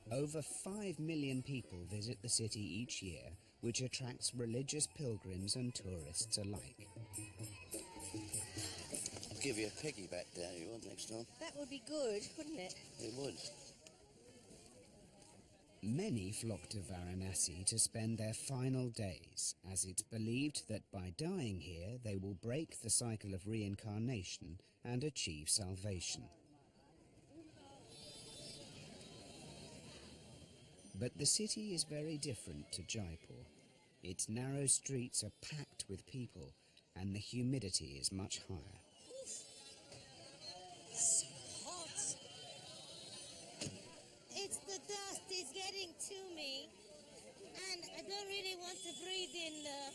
Speaker 1: Over 5 million people visit the city each year, which attracts religious pilgrims and tourists alike.
Speaker 5: I'll give you a piggyback down you want next time.
Speaker 4: That would be good, wouldn't it?
Speaker 5: It would.
Speaker 1: Many flock to Varanasi to spend their final days, as it's believed that by dying here they will break the cycle of reincarnation and achieve salvation. But the city is very different to Jaipur. Its narrow streets are packed with people, and the humidity is much higher.
Speaker 18: So hot. It's the dust is getting to me, and I don't really want to breathe in the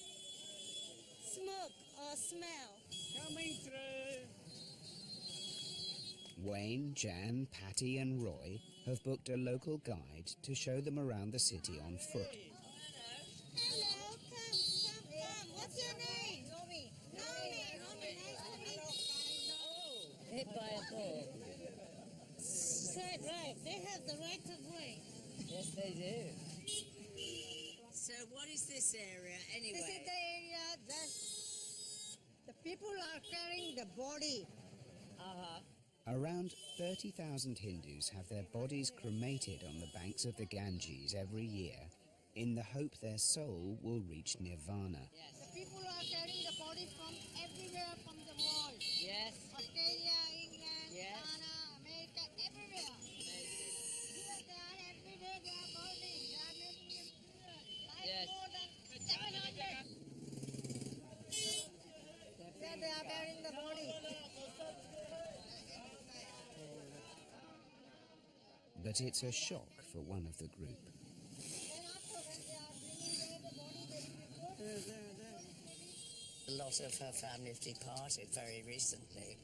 Speaker 18: smoke or smell.
Speaker 16: Coming through.
Speaker 1: Wayne, Jan, Patty and Roy have booked a local guide to show them around the city on foot.
Speaker 18: Hello, come. What's your name? Nomi. Nomi, nice to meet you.
Speaker 3: Hit by a ball.
Speaker 18: Right. They have the right of way.
Speaker 3: Yes, they do. So what is this area anyway?
Speaker 18: This is the area that the people are carrying the body.
Speaker 1: Around 30,000 Hindus have their bodies cremated on the banks of the Ganges every year, in the hope their soul will reach nirvana.
Speaker 18: The people are carrying the body from everywhere from the world.
Speaker 3: Yes.
Speaker 18: Australia, England,
Speaker 3: Yes.
Speaker 18: Ghana, America, everywhere. Here they are every day, they are burning. They are making it like
Speaker 3: Yes.
Speaker 18: more than 700. There they are burying the body.
Speaker 1: But it's a shock for one of the group.
Speaker 3: A lot of her family have departed very recently,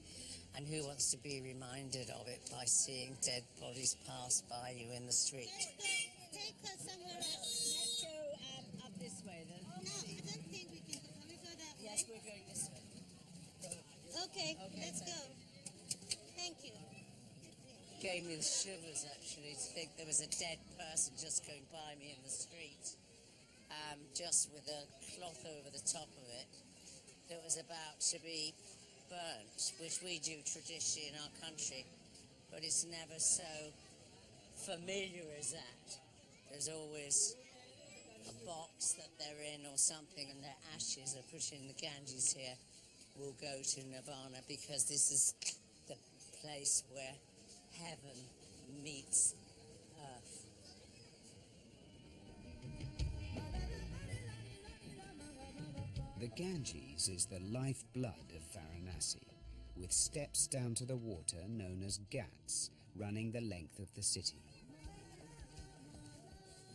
Speaker 3: and who wants to be reminded of it by seeing dead bodies pass by you in the street?
Speaker 18: Take her somewhere else. Let's go up this way then. No, I don't think we can. Can we go that way?
Speaker 3: Yes, we're going this way.
Speaker 18: Okay, let's go. Thank you.
Speaker 3: Gave me the shivers actually to think there was a dead person just going by me in the street, just with a cloth over the top of it that was about to be burnt, which we do traditionally in our country, but it's never so familiar as that. There's always a box that they're in or something, and their ashes are put in the Ganges here will go to nirvana, because this is the place where heaven meets earth.
Speaker 1: The Ganges is the lifeblood of Varanasi, with steps down to the water known as ghats running the length of the city.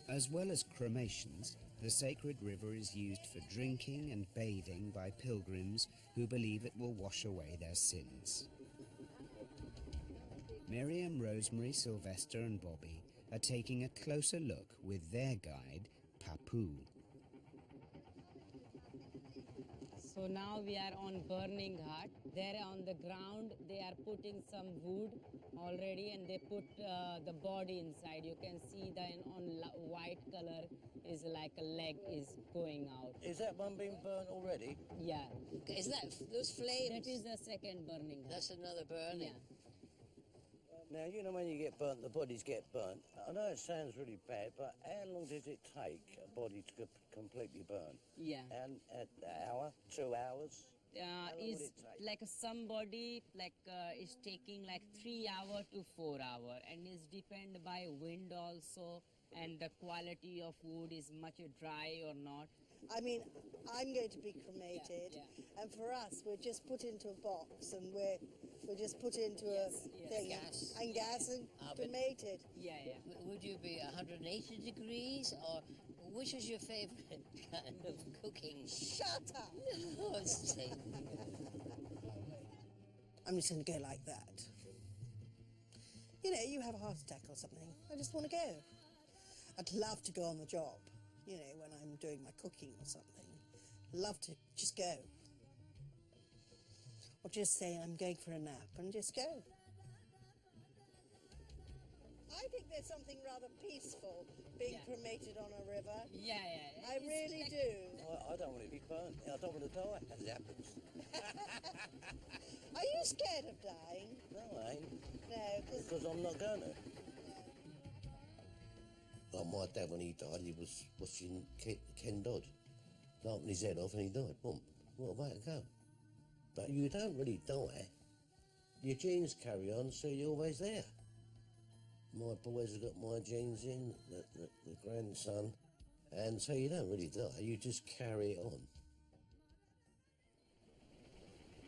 Speaker 1: As well as cremations, the sacred river is used for drinking and bathing by pilgrims who believe it will wash away their sins. Miriam, Rosemary, Sylvester and Bobby are taking a closer look with their guide, Papu.
Speaker 13: So now we are on Burning Ghat. There on the ground they are putting some wood already and they put the body inside. You can see the white color is like a leg is going out.
Speaker 5: Is that one being burnt already?
Speaker 13: Yeah.
Speaker 3: Is that those flames?
Speaker 13: That is the second burning ghat.
Speaker 3: That's another burning.
Speaker 13: Yeah.
Speaker 5: Now, you know when you get burnt, the bodies get burnt. I know it sounds really bad, but how long does it take a body to completely burn?
Speaker 13: Yeah.
Speaker 5: And an hour, 2 hours?
Speaker 13: Is like somebody is taking like 3 hours to 4 hours, and is depend by wind also, and the quality of wood is much dry or not.
Speaker 11: I mean, I'm going to be cremated, and for us, we're just put into a box, and we're just put into a thing and gas and cremated.
Speaker 13: Yeah.
Speaker 3: Would you be 180 degrees, or which is your favourite kind of cooking?
Speaker 11: Shut up!
Speaker 3: No, it's
Speaker 11: I'm just going to go like that. You know, you have a heart attack or something. I just want to go. I'd love to go on the job, you know, when I'm doing my cooking or something. Love to just go. Or just say I'm going for a nap and just go. I think there's something rather peaceful being cremated on a river.
Speaker 13: Yeah.
Speaker 11: I really do.
Speaker 5: I don't want to be burnt. I don't want to die as it happens.
Speaker 11: Are you scared of dying?
Speaker 5: No, I ain't.
Speaker 11: No,
Speaker 5: because I'm not going to. Like my dad, when he died, he was watching Ken Dodd, knocking his head off and he died. Boom. What a way to go. But you don't really die. Your genes carry on, so you're always there. My boys have got my genes in, the grandson, and so you don't really die, you just carry it on.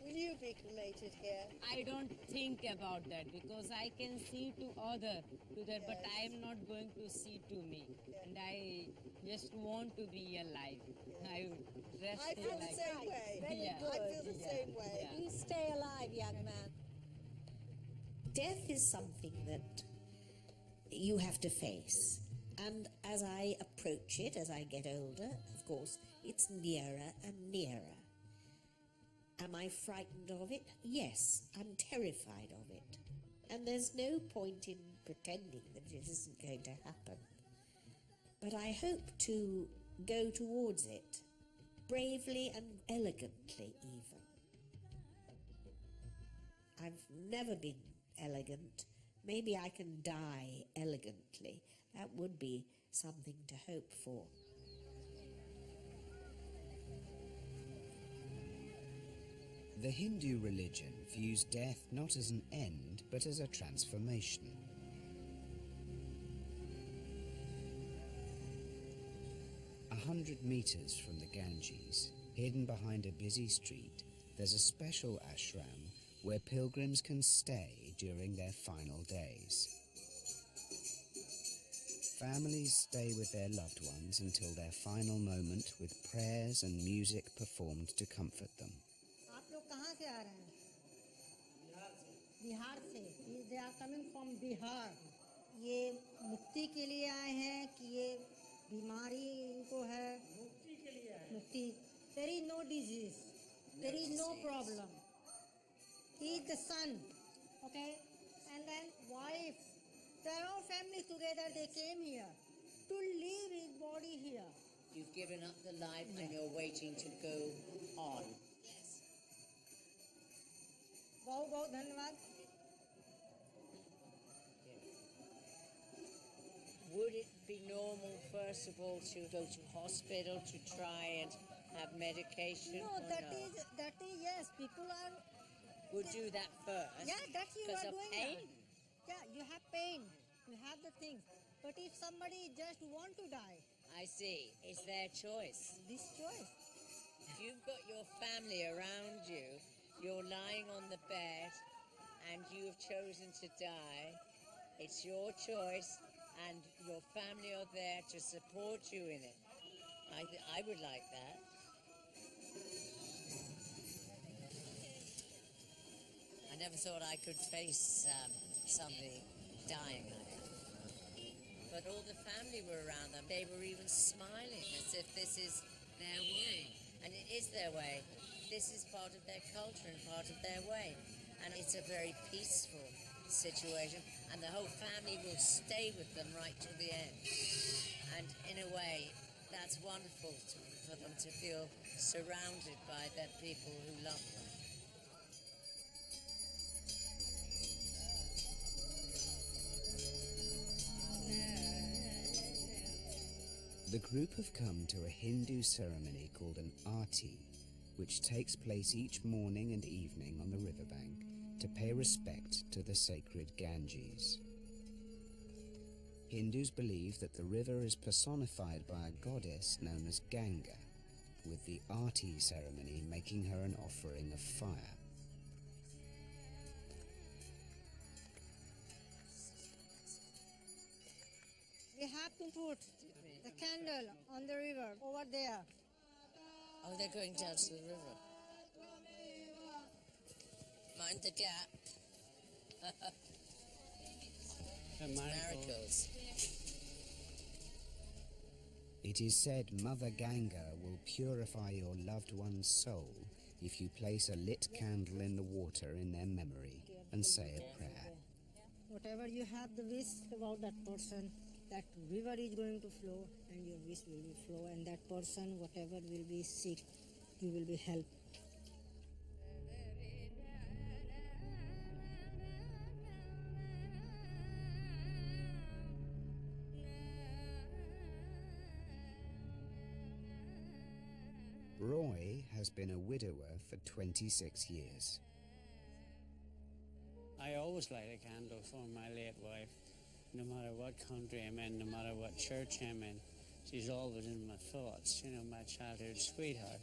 Speaker 11: Will you be cremated here?
Speaker 13: I don't think about that because I can see to other to that, but I am not going to see to me, and I just want to be alive. I
Speaker 11: feel the same way.
Speaker 13: Very
Speaker 11: good. I feel the same way.
Speaker 4: You stay alive, young man. Death is something that you have to face. And as I approach it, as I get older, of course, it's nearer and nearer. Am I frightened of it? Yes, I'm terrified of it. And there's no point in pretending that it isn't going to happen. But I hope to go towards it, bravely and elegantly even. I've never been elegant. Maybe I can die elegantly. That would be something to hope for.
Speaker 1: The Hindu religion views death not as an end, but as a transformation. A 100 meters from the Ganges, hidden behind a busy street, there's a special ashram where pilgrims can stay during their final days. Families stay with their loved ones until their final moment, with prayers and music performed to comfort them.
Speaker 19: आप लोग कहाँ से आ रहे हैं? बिहार से. They are coming from Bihar. ये मुक्ति के लिए आए हैं कि ये बीमारी इनको है? मुक्ति के लिए आए. मुक्ति. There is no disease. There is no problem. He is the son. Okay, and then wife. They're all family together. They came here to leave his body here.
Speaker 3: You've given up the life and you're waiting to go on.
Speaker 19: बहुत बहुत धन्यवाद.
Speaker 3: Would it be normal, first of all, to go to hospital to try and have medication?
Speaker 19: No, that is yes. People are.
Speaker 3: Would do that first.
Speaker 19: Yeah, that you
Speaker 3: because
Speaker 19: are
Speaker 3: of
Speaker 19: doing
Speaker 3: pain.
Speaker 19: that. Yeah, you have pain. You have the things. But if somebody just want to die,
Speaker 3: I see. It's their choice.
Speaker 19: This choice.
Speaker 3: If you've got your family around you, you're lying on the bed, and you have chosen to die, it's your choice, and your family are out there to support you in it. I would like that. I never thought I could face somebody dying like that. But all the family were around them. They were even smiling as if this is their way. And it is their way. This is part of their culture and part of their way. And it's a very peaceful situation. And the whole family will stay with them right to the end. And in a way, that's wonderful for them to feel surrounded by their people who love them.
Speaker 1: The group have come to a Hindu ceremony called an Aarti, which takes place each morning and evening on the riverbank to pay respect to the sacred Ganges. Hindus believe that the river is personified by a goddess known as Ganga, with the Aarti ceremony making her an offering of fire.
Speaker 19: We have to put the candle on the river over there.
Speaker 3: Oh, they're going down to the river. Mind the gap. Marigolds.
Speaker 1: It is said Mother Ganga will purify your loved one's soul if you place a lit candle in the water in their memory and say a prayer.
Speaker 19: Whatever you have the wish about that person, that river is going to flow and your wish will be flow, and that person, whatever will be sick, you will be helped.
Speaker 1: Roy has been a widower for 26 years.
Speaker 16: I always light a candle for my late wife. No matter what country I'm in, no matter what church I'm in, she's always in my thoughts, you know, my childhood sweetheart.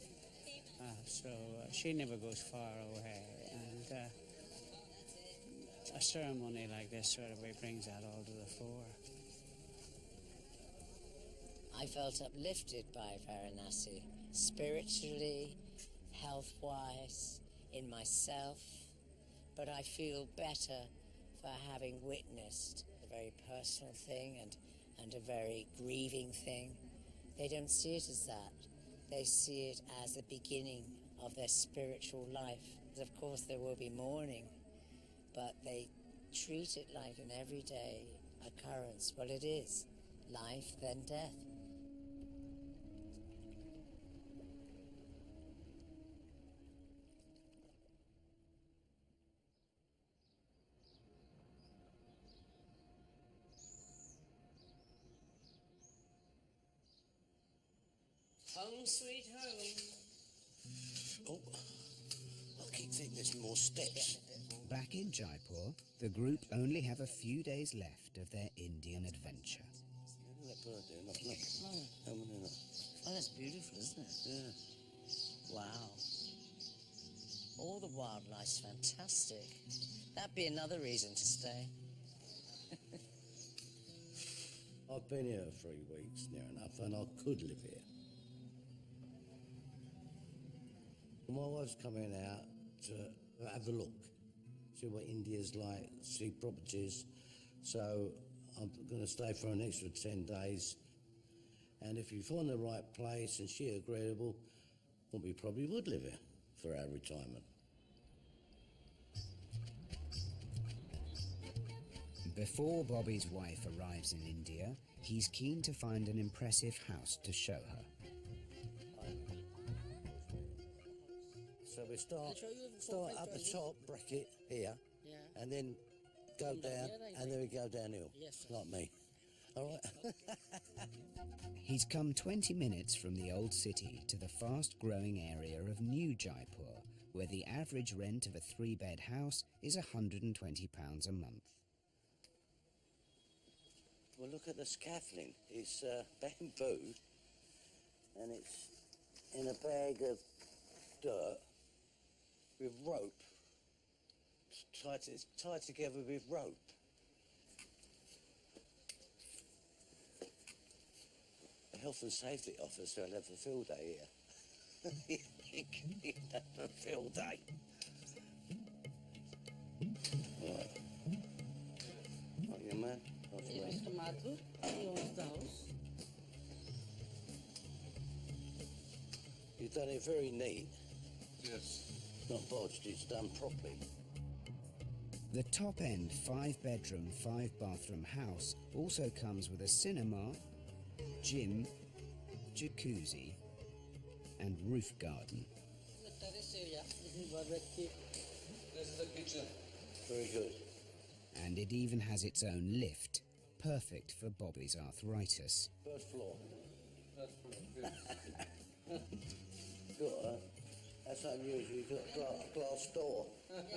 Speaker 16: She never goes far away. And a ceremony like this sort of way brings that all to the fore.
Speaker 3: I felt uplifted by Varanasi, spiritually, health-wise, in myself, but I feel better for having witnessed a very personal thing and a very grieving thing. They don't see it as that. They see it as the beginning of their spiritual life. Of course, there will be mourning, but they treat it like an everyday occurrence. Well, it is. Life, then death. Home sweet home.
Speaker 5: Oh, I keep thinking there's more steps.
Speaker 1: Back in Jaipur, the group only have a few days left of their Indian adventure.
Speaker 3: Oh, that's beautiful, isn't it?
Speaker 5: Yeah.
Speaker 3: Wow. All the wildlife's fantastic. That'd be another reason to stay.
Speaker 5: I've been here 3 weeks near enough, and I could live here. My wife's coming out to have a look, see what India's like, see properties. So I'm going to stay for an extra 10 days. And if you find the right place and she's agreeable, well, we probably would live here for our retirement.
Speaker 1: Before Bobby's wife arrives in India, he's keen to find an impressive house to show her.
Speaker 5: So we start up the top bracket here, and then go down, and then we go downhill, like me. All right?
Speaker 1: He's come 20 minutes from the old city to the fast-growing area of New Jaipur, where the average rent of a 3-bed house is £120 a month.
Speaker 5: Well, look at the scaffolding. It's bamboo, and it's in a bag of dirt with rope. It's tied together with rope. health and safety officer will have a field day here. He'd have a field day. Right. Right, young man.
Speaker 8: Mr. Mathur, he owns the house.
Speaker 5: You've done it very neat.
Speaker 20: Yes.
Speaker 5: Not bodged, it's done properly.
Speaker 1: The top-end 5-bedroom, 5-bathroom house also comes with a cinema, gym, jacuzzi, and roof garden.
Speaker 8: The terrace area, this is barbecue.
Speaker 20: This is the kitchen.
Speaker 5: Very good.
Speaker 1: And it even has its own lift, perfect for Bobby's arthritis.
Speaker 5: First floor.
Speaker 20: First floor, good.
Speaker 5: That's unusual. You've got a glass door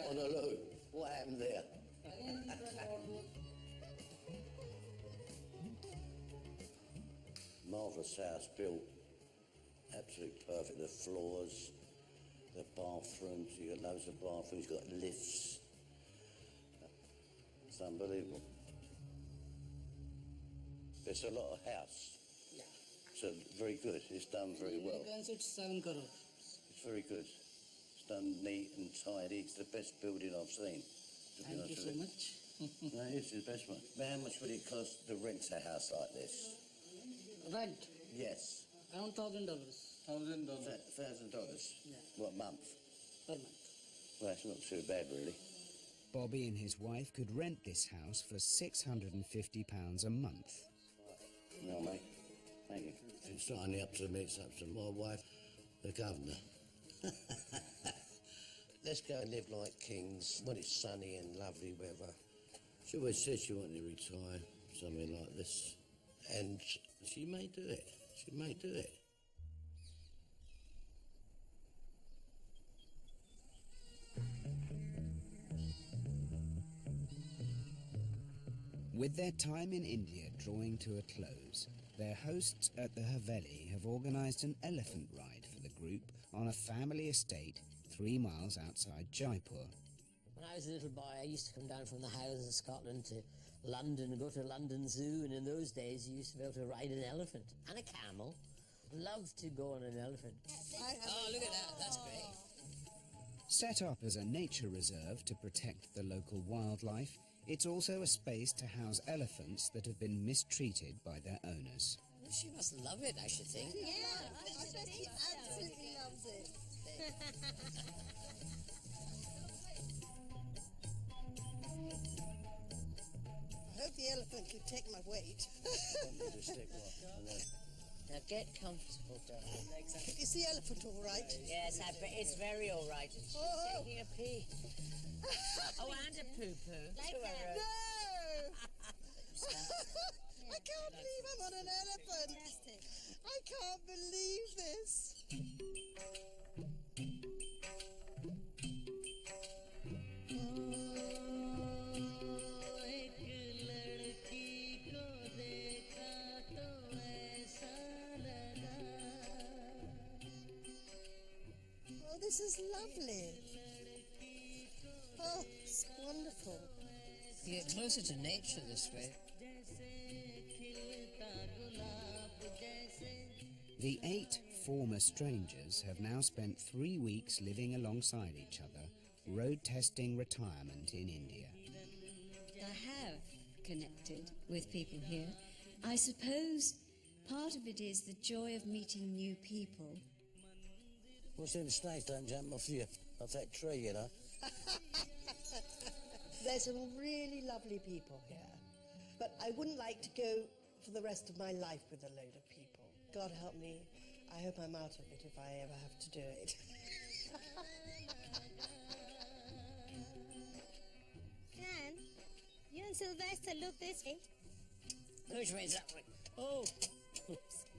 Speaker 5: on a loo. What happened there? Marvellous house built. Absolutely perfect. The floors, the bathrooms. You've got loads of bathrooms. You've got lifts. It's unbelievable. There's a lot of house.
Speaker 8: Yeah.
Speaker 5: So very good. It's done very well.
Speaker 8: It's 7 crore.
Speaker 5: It's very good. It's done neat and tidy. It's the best building I've seen. To be
Speaker 8: Thank you
Speaker 5: honest
Speaker 8: so
Speaker 5: with
Speaker 8: much.
Speaker 5: No, it's the best one. But how much would it cost to rent a house like this?
Speaker 8: Rent,
Speaker 5: Yes.
Speaker 8: around $1,000
Speaker 20: $1,000.
Speaker 5: $1,000?
Speaker 8: Yeah.
Speaker 5: What month?
Speaker 8: per month.
Speaker 5: Well, that's not too bad, really.
Speaker 1: Bobby and his wife could rent this house for £650 a month.
Speaker 5: No, mate. Thank you. It's not only up to me, it's up to my wife, the governor. Let's go and live like kings when it's sunny and lovely weather. She always said she wanted to retire, something like this. And she may do it. She may do it.
Speaker 1: With their time in India drawing to a close, their hosts at the Haveli have organised an elephant ride for the group on a family estate 3 miles outside Jaipur.
Speaker 3: When I was a little boy, I used to come down from the Highlands of Scotland to London and go to London Zoo, and in those days you used to be able to ride an elephant and a camel. Loved to go on an elephant. Oh, look at that, that's great.
Speaker 1: Set up as a nature reserve to protect the local wildlife, it's also a space to house elephants that have been mistreated by their owners.
Speaker 3: She must love it, I should think.
Speaker 11: Yeah, I bet he absolutely loves it. I hope the elephant can take my weight.
Speaker 3: Now get comfortable, darling.
Speaker 11: Is the elephant all right?
Speaker 3: Yes, I bet it's very all right. She's taking a pee. Oh, and a poo-poo.
Speaker 11: Like that. No! I can't believe I'm on an elephant.
Speaker 6: Fantastic.
Speaker 11: I can't believe this. Oh, this is lovely. Oh, it's wonderful.
Speaker 3: You get closer to nature this way.
Speaker 1: The 8 former strangers have now spent 3 weeks living alongside each other, road testing retirement in India.
Speaker 2: I have connected with people here. I suppose part of it is the joy of meeting new people.
Speaker 5: What's in the snakes don't jump off that tree, you know.
Speaker 11: There's some really lovely people here. But I wouldn't like to go for the rest of my life with a load of people. God help me. I hope I'm out of it if I ever have to do it.
Speaker 18: Dan, you and Sylvester look this way.
Speaker 3: Which way is that way? Oh!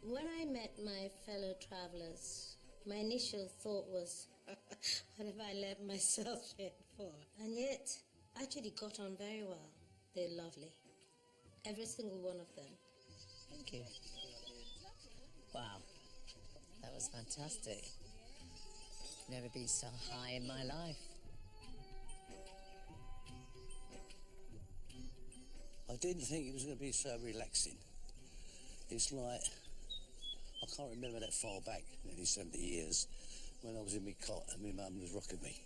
Speaker 18: When I met my fellow travelers, my initial thought was, what have I let myself in for? And yet, actually got on very well. They're lovely. Every single one of them.
Speaker 3: Thank you. Wow. That was fantastic. Never been so high in my life.
Speaker 5: I didn't think it was going to be so relaxing. It's like I can't remember that far back, nearly 70 years, when I was in my cot and my mum was rocking me.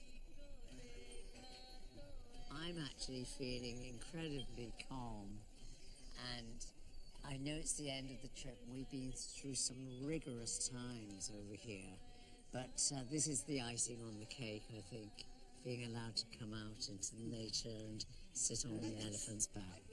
Speaker 3: I'm actually feeling incredibly calm, and I know it's the end of the trip. We've been through some rigorous times over here, but this is the icing on the cake, I think, being allowed to come out into nature and sit on the elephant's back.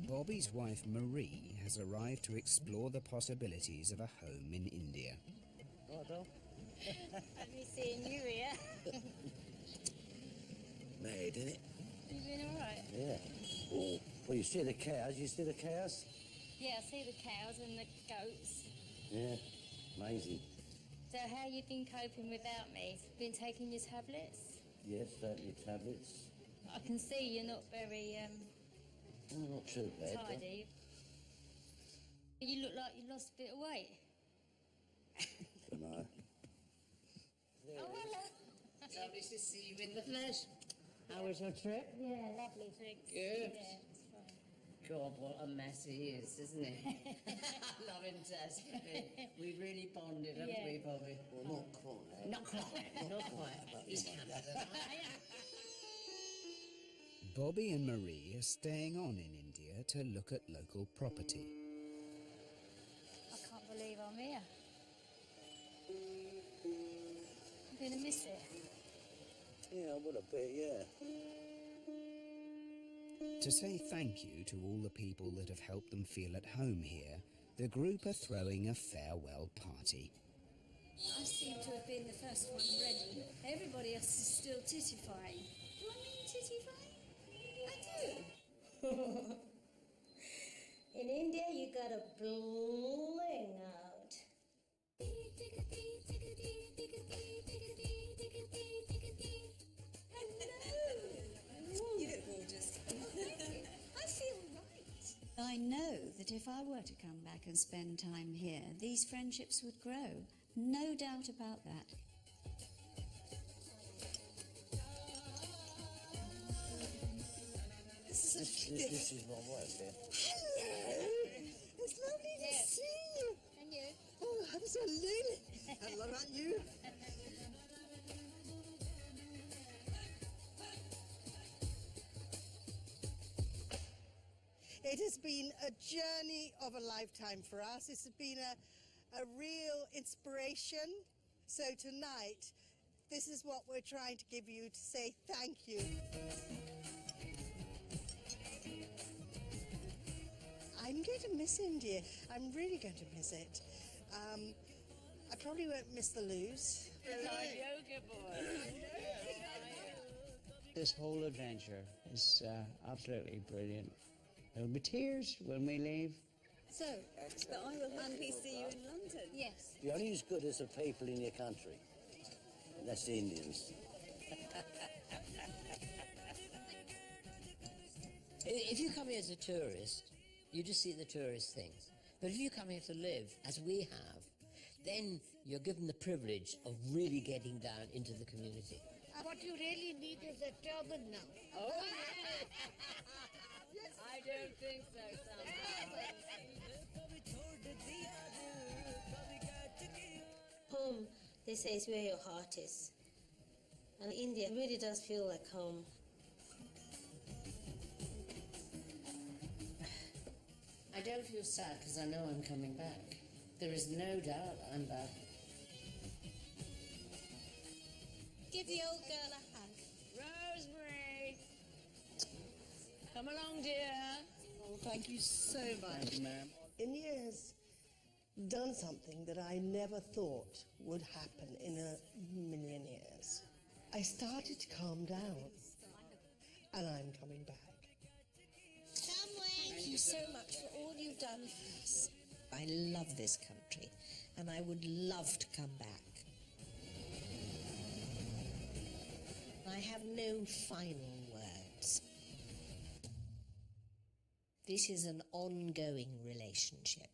Speaker 1: Bobby's wife Marie has arrived to explore the possibilities of a home in India.
Speaker 5: Right, Bill?
Speaker 6: Happy seeing you here.
Speaker 5: Mad, isn't it?
Speaker 6: You been all right?
Speaker 5: Yeah. Oh, well, you see the cows? You see the cows?
Speaker 6: Yeah, I see the cows and the goats.
Speaker 5: Yeah, amazing.
Speaker 6: So how you been coping without me? Been taking your tablets?
Speaker 5: Yes, certainly tablets.
Speaker 6: I can see you're not very
Speaker 5: Oh, not too bad.
Speaker 6: tidy. You look like you lost a bit of weight.
Speaker 5: Don't know.
Speaker 6: Oh, hello.
Speaker 3: Lovely to see you in the flesh. How was your trip?
Speaker 6: Yeah, lovely, thanks.
Speaker 3: Good.
Speaker 6: Yeah, it's fine.
Speaker 3: God, what a mess he is, isn't he? I love him desperately. We really bonded, haven't
Speaker 6: Yeah.
Speaker 3: we, Bobby?
Speaker 5: Well, not quite.
Speaker 3: Not quite, not quite. He's Canada.
Speaker 1: Bobby and Marie are staying on in India to look at local property.
Speaker 6: I can't believe I'm here. I'm going to miss it.
Speaker 5: Yeah, I would have bet, yeah.
Speaker 1: To say thank you to all the people that have helped them feel at home here, the group are throwing a farewell party.
Speaker 7: I seem to have been the first one ready. Everybody else is still tittifying. Do I mean tittifying? I do.
Speaker 18: In India, you gotta bling out.
Speaker 7: You look gorgeous. I feel right.
Speaker 2: I know that if I were to come back and spend time here, these friendships would grow. No doubt about that.
Speaker 5: This is my wife, yeah.
Speaker 11: Hello. It's lovely to see you.
Speaker 6: And you?
Speaker 11: Oh, absolutely. And what about you? It has been a journey of a lifetime for us. It's been a real inspiration. So tonight, this is what we're trying to give you to say thank you. I'm going to miss India. I'm really going to miss it. I probably won't miss the loos.
Speaker 13: Yoga boy. This whole adventure is absolutely brilliant. There'll be tears when we leave.
Speaker 9: So, but I will happily see you in London.
Speaker 6: Yes.
Speaker 5: You're only as good as the people in your country. And that's the Indians.
Speaker 3: If you come here as a tourist, you just see the tourist things. But if you come here to live, as we have, then you're given the privilege of really getting down into the community.
Speaker 19: What you really need is a turban now.
Speaker 13: Oh, I don't think so,
Speaker 18: Home, they say, is where your heart is. And India really does feel like home.
Speaker 3: I don't feel sad because I know I'm coming back. There is no doubt I'm back.
Speaker 6: Give the old girl a hug.
Speaker 13: Rosemary! Come along, dear.
Speaker 11: Oh, thank you so much.
Speaker 5: Thank you, ma'am.
Speaker 11: India has done something that I never thought would happen in a million years. I started to calm down, and I'm coming back.
Speaker 4: Thank you so much for all you've done for us. I love this country, and I would love to come back. I have no final words. This is an ongoing relationship.